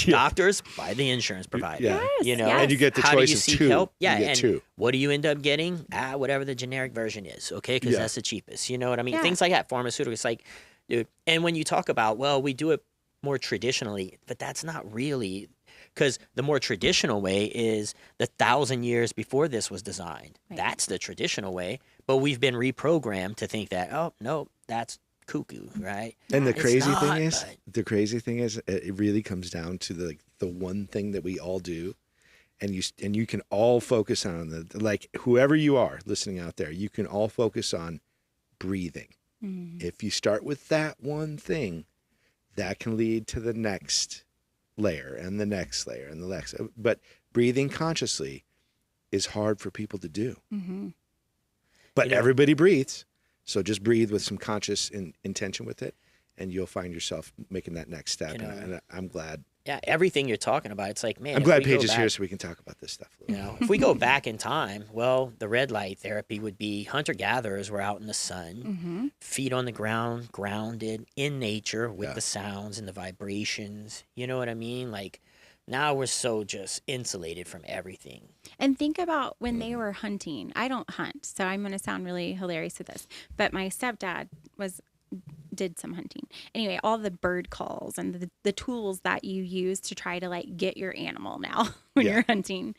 Doctors by the insurance provider. And you get the how choice do you of seek two. help? Yeah. You get two. What do you end up getting? Whatever the generic version is, okay? Because that's the cheapest. You know what I mean? Things like that, pharmaceuticals, like, dude. And when you talk about, well, we do it more traditionally, but that's not really, because the more traditional way is the 1,000 years before this was designed. Right. That's the traditional way, but we've been reprogrammed to think that, oh, no, that's cuckoo, right? And the crazy thing is, it really comes down to the one thing that we all do, and you can all focus on like whoever you are listening out there, you can all focus on breathing. Mm-hmm. If you start with that one thing, that can lead to the next layer and the next layer and the next. But breathing consciously is hard for people to do. Mm-hmm. But everybody breathes. So just breathe with some conscious intention with it, and you'll find yourself making that next step. And I'm glad. Yeah, everything you're talking about, it's like, man. I'm glad Paige is here so we can talk about this stuff. If we go back in time, well, the red light therapy would be hunter-gatherers were out in the sun, mm-hmm. feet on the ground, grounded in nature with the sounds and the vibrations. You know what I mean? Like, now we're so just insulated from everything. And think about when they were hunting. I don't hunt, so I'm going to sound really hilarious with this. But my stepdad did some hunting. Anyway, all the bird calls and the tools that you use to try to like get your animal now when you're hunting.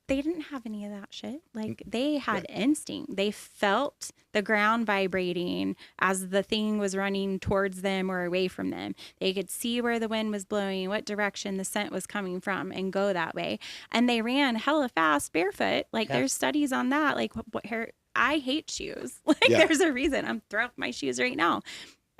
They didn't have any of that shit. Like they had instinct. They felt the ground vibrating as the thing was running towards them or away from them. They could see where the wind was blowing, what direction the scent was coming from, and go that way. And they ran hella fast barefoot. Like there's studies on that. Like I hate shoes. Like there's a reason I'm throwing my shoes right now.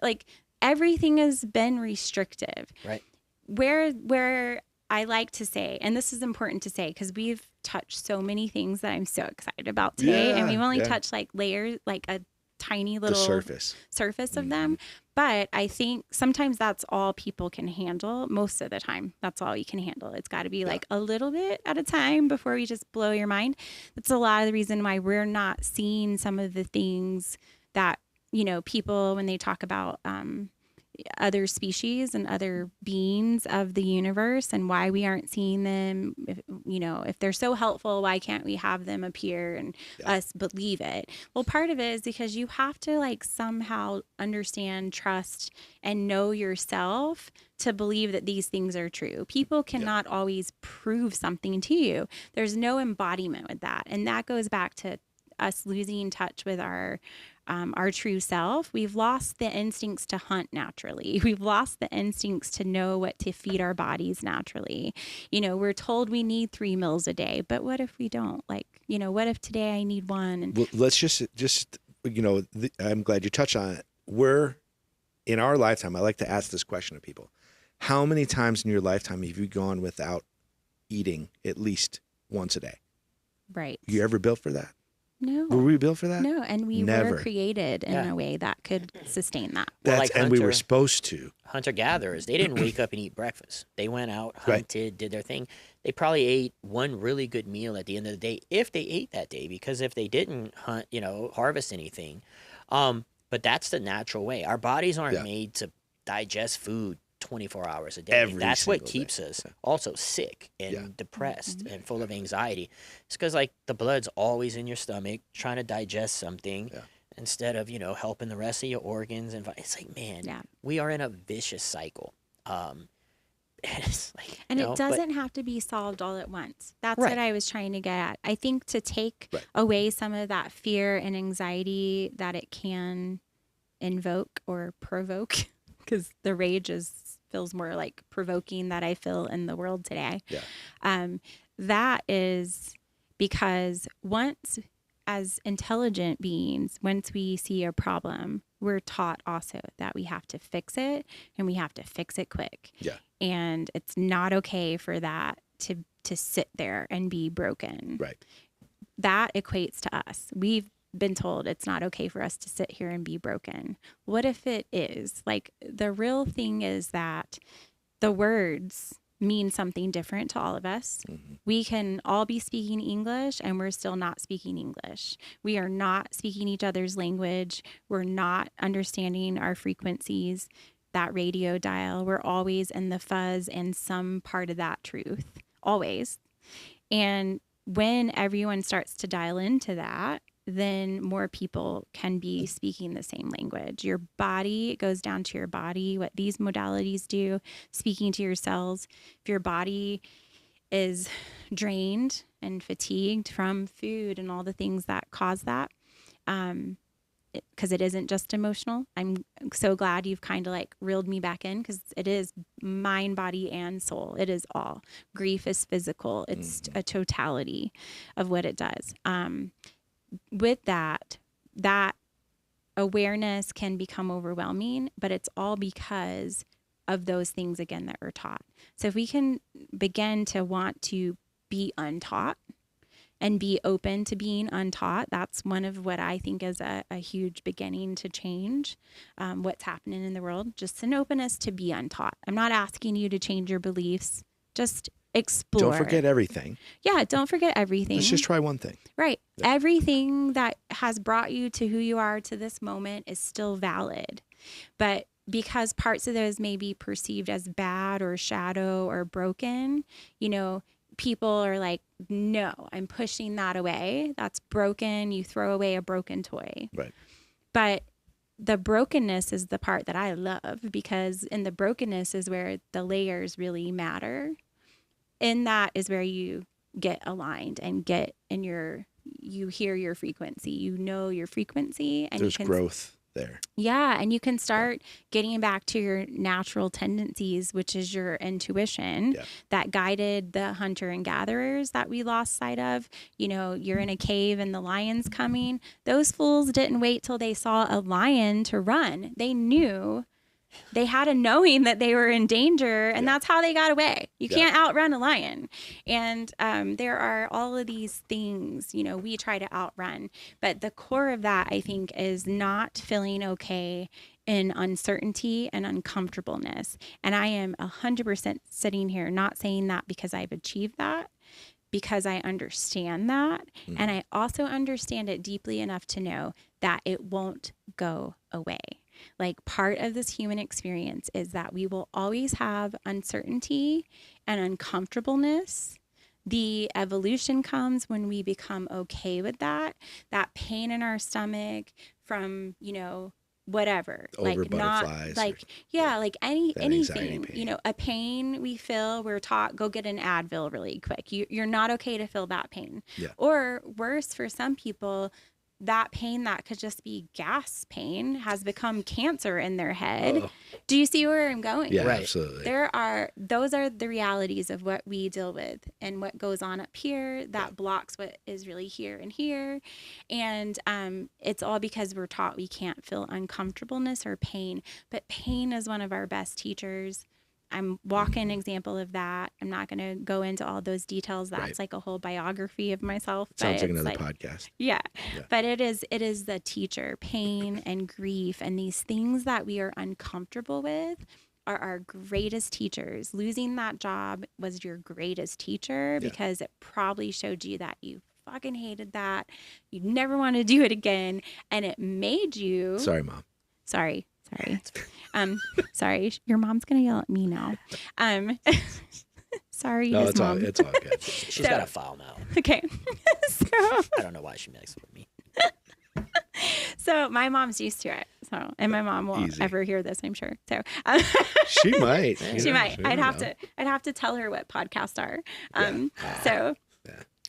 Like everything has been restrictive. Right. Where I like to say, and this is important to say because we've touched so many things that I'm so excited about today, and we've only touched like layers, like a tiny little surface of them. But I think sometimes that's all people can handle. Most of the time, that's all you can handle. It's got to be like a little bit at a time before we just blow your mind. That's a lot of the reason why we're not seeing some of the things that, people, when they talk about other species and other beings of the universe and why we aren't seeing them, if they're so helpful, why can't we have them appear and us believe it? Well, part of it is because you have to like somehow understand, trust, and know yourself to believe that these things are true. People cannot always prove something to you. There's no embodiment with that. And that goes back to us losing touch with our true self. We've lost the instincts to hunt naturally. We've lost the instincts to know what to feed our bodies naturally. We're told we need 3 meals a day, but what if we don't? Like, what if today I need one? And well, let's just I'm glad you touched on it. We're in our lifetime. I like to ask this question to people. How many times in your lifetime have you gone without eating at least once a day? Right. You ever built for that? No. Were we built for that? No, and we were created in a way that could sustain that. And we were supposed to. Hunter-gatherers, they didn't wake up and eat breakfast. They went out, hunted, did their thing. They probably ate one really good meal at the end of the day, if they ate that day, because if they didn't hunt, harvest anything. But that's the natural way. Our bodies aren't made to digest food 24 hours a day. That's what keeps us also sick and depressed and full of anxiety. It's because like the blood's always in your stomach trying to digest something instead of, helping the rest of your organs. And it's like, man, we are in a vicious cycle. And it's like, it doesn't have to be solved all at once. That's what I was trying to get at. I think to take away some of that fear and anxiety that it can invoke or provoke, because the rage feels more like provoking that I feel in the world today. That is because once, as intelligent beings, once we see a problem, we're taught also that we have to fix it, and we have to fix it quick. And it's not okay for that to sit there and be broken. That equates to us. We've been told it's not okay for us to sit here and be broken. What if it is? Like, the real thing is that the words mean something different to all of us. We can all be speaking English and we're still not speaking English. We are not speaking each other's language. We're not understanding our frequencies, that radio dial. We're always in the fuzz and some part of that truth, always. And when everyone starts to dial into that, then more people can be speaking the same language. Your body, it goes down to your body, what these modalities do, speaking to your cells. If your body is drained and fatigued from food and all the things that cause that, because it isn't just emotional. I'm so glad you've kind of like reeled me back in, because it is mind, body, and soul. It is all. Grief is physical. It's a totality of what it does. With that awareness can become overwhelming, but it's all because of those things, again, that we're taught. So if we can begin to want to be untaught and be open to being untaught, that's one of what I think is a huge beginning to change what's happening in the world. Just an openness to be untaught. I'm not asking you to change your beliefs. Just explore. Don't forget everything. Yeah, don't forget everything. Let's just try one thing. Right. Yeah. Everything that has brought you to who you are to this moment is still valid. But because parts of those may be perceived as bad or shadow or broken, people are like, no, I'm pushing that away. That's broken. You throw away a broken toy. Right. But the brokenness is the part that I love, because in the brokenness is where the layers really matter. And that is where you get aligned and you hear your frequency, your frequency, and there's growth there. Yeah. And you can start getting back to your natural tendencies, which is your intuition that guided the hunter and gatherers that we lost sight of. You're in a cave and the lion's coming. Those fools didn't wait till they saw a lion to run. They knew. They had a knowing that they were in danger, and that's how they got away. You can't outrun a lion. And there are all of these things, we try to outrun. But the core of that, I think, is not feeling okay in uncertainty and uncomfortableness. And I am 100% sitting here not saying that because I've achieved that, because I understand that. And I also understand it deeply enough to know that it won't go away. Like, part of this human experience is that we will always have uncertainty and uncomfortableness. The evolution comes when we become okay with that pain in our stomach from, whatever, over like butterflies, like anything, a pain we feel, we're taught, go get an Advil really quick. You're not okay to feel that pain. Or worse, for some people, that pain that could just be gas pain has become cancer in their head. Do you see where I'm going? Yeah, right. Absolutely. Those are the realities of what we deal with and what goes on up here that blocks what is really here and here. And it's all because we're taught we can't feel uncomfortableness or pain. But pain is one of our best teachers. I'm walking example of that. I'm not going to go into all those details. That's like a whole biography of myself. Sounds like another podcast. Yeah. But it is the teacher. Pain and grief and these things that we are uncomfortable with are our greatest teachers. Losing that job was your greatest teacher because it probably showed you that you fucking hated that. You never want to do it again. And it made you... Sorry, Mom. Sorry. Sorry. Your mom's gonna yell at me now. Sorry, no, his mom. It's all good. She's got a file now. Okay. I don't know why she makes with me. So my mom's used to it. So, and my mom won't ever hear this, I'm sure. So she might. She might. I'd have to tell her what podcasts are.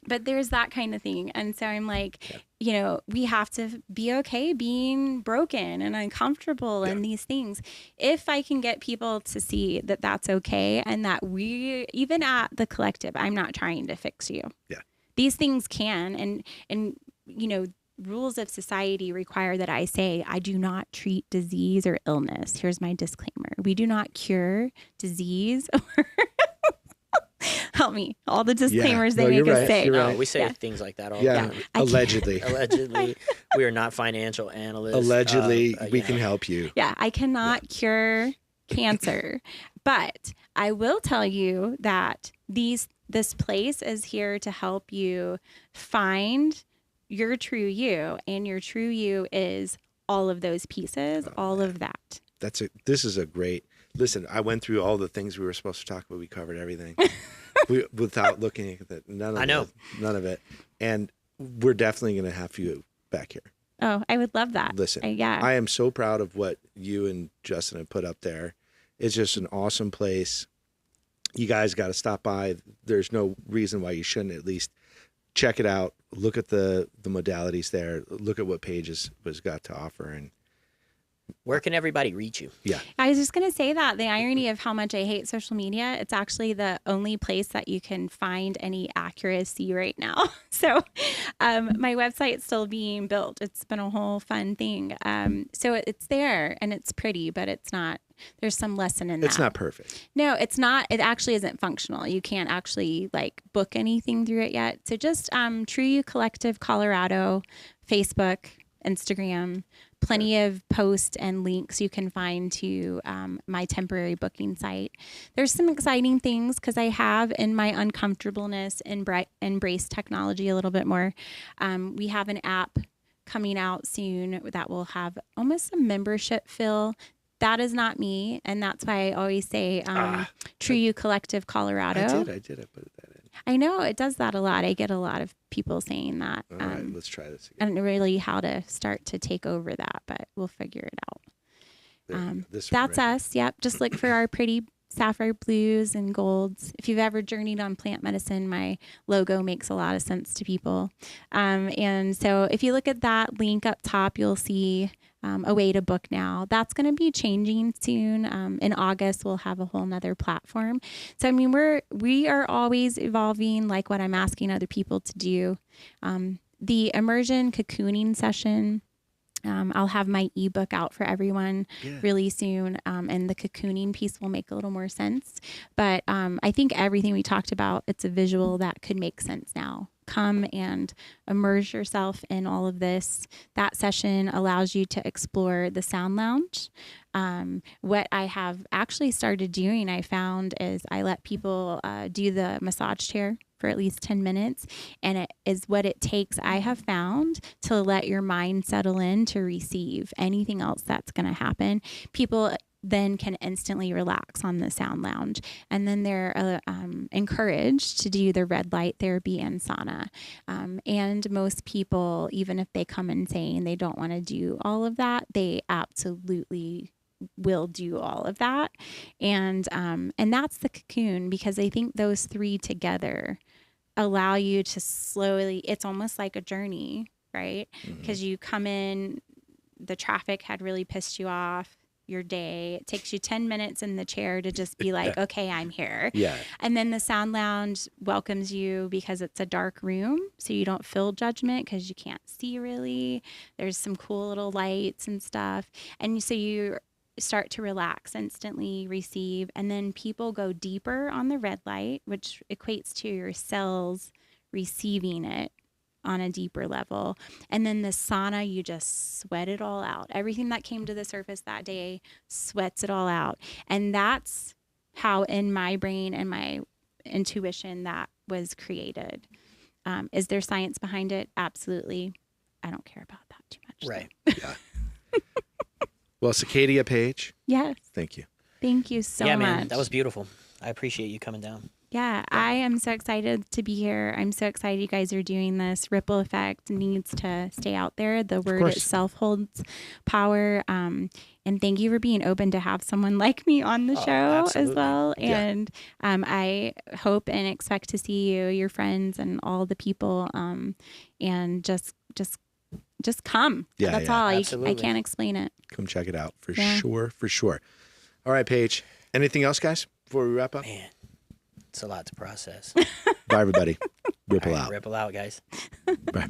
But there's that kind of thing. And so I'm like, we have to be okay being broken and uncomfortable and these things. If I can get people to see that that's okay, and that we, even at the collective, I'm not trying to fix you. Yeah. These things can, and rules of society require that I say, I do not treat disease or illness. Here's my disclaimer. We do not cure disease or... Help me. All the disclaimers they make us say. No, we say things like that all the time. Allegedly. Allegedly. We are not financial analysts. Allegedly, we can help you. Yeah, I cannot cure cancer. But I will tell you that this place is here to help you find your true you. And your true you is all of those pieces, of that. This is a great... Listen, I went through all the things we were supposed to talk about. We covered everything without looking at that. None of it. And we're definitely going to have you back here. Oh, I would love that. Listen, yeah. I am so proud of what you and Justin have put up there. It's just an awesome place. You guys got to stop by. There's no reason why you shouldn't at least check it out. Look at the modalities there. Look at what Paige has got to offer. And where can everybody reach you? Yeah. I was just going to say that the irony of how much I hate social media, it's actually the only place that you can find any accuracy right now. So my website's still being built. It's been a whole fun thing. So it's there and it's pretty, but it's not, there's some lesson in that. It's not perfect. No, it's not. It actually isn't functional. You can't actually like book anything through it yet. So just True You Collective Colorado, Facebook, Instagram, plenty of posts and links you can find to my temporary booking site. There's some exciting things because I have, in my uncomfortableness, embraced technology a little bit more. We have an app coming out soon that will have almost a membership feel. That is not me, and that's why I always say True You Collective Colorado. I did. I put that in. I know it does that a lot. I get a lot of people saying that. All right, let's try this again. I don't know really how to start to take over that, but we'll figure it out. That's us. Yep. Just look for our pretty sapphire blues and golds. If you've ever journeyed on plant medicine, my logo makes a lot of sense to people. And so if you look at that link up top, you'll see a way to book now. That's going to be changing soon. In August, we'll have a whole nother platform. So, I mean, we are always evolving, like what I'm asking other people to do. The immersion cocooning session, I'll have my ebook out for everyone really soon. And the cocooning piece will make a little more sense. But I think everything we talked about, it's a visual that could make sense now. Come and immerse yourself in all of this. That session allows you to explore the sound lounge. What I have actually started doing, I found, is I let people do the massage chair for at least 10 minutes. And it is what it takes, I have found, to let your mind settle in to receive anything else that's going to happen. People then can instantly relax on the sound lounge. And then they're encouraged to do the red light therapy and sauna. And most people, even if they come in saying they don't want to do all of that, they absolutely will do all of that. And that's the cocoon, because I think those three together allow you to slowly, it's almost like a journey, right? Because you come in, the traffic had really pissed you off, your day. It takes you 10 minutes in the chair to just be like, okay, I'm here. Yeah. And then the sound lounge welcomes you because it's a dark room, so you don't feel judgment because you can't see really. There's some cool little lights and stuff. And so you start to relax, instantly receive, and then people go deeper on the red light, which equates to your cells receiving it on a deeper level. And then the sauna, you just sweat it all out. Everything that came to the surface that day sweats it all out. And that's how, in my brain and my intuition, that was created. Is there science behind it? Absolutely. I don't care about that too much. Right. Yeah. Well, Sicadia-Paige. Yes. Thank you. Thank you so much. Yeah, man, that was beautiful. I appreciate you coming down. Yeah, I am so excited to be here. I'm so excited you guys are doing this. Ryppleffect needs to stay out there. The word itself holds power. And thank you for being open to have someone like me on the show as well. And I hope and expect to see you, your friends, and all the people. And just come. Yeah, that's all. Absolutely. I can't explain it. Come check it out for sure. All right, Paige. Anything else, guys, before we wrap up? Man, it's a lot to process. Bye, everybody. Ripple All right, out. Ripple out, guys. Bye.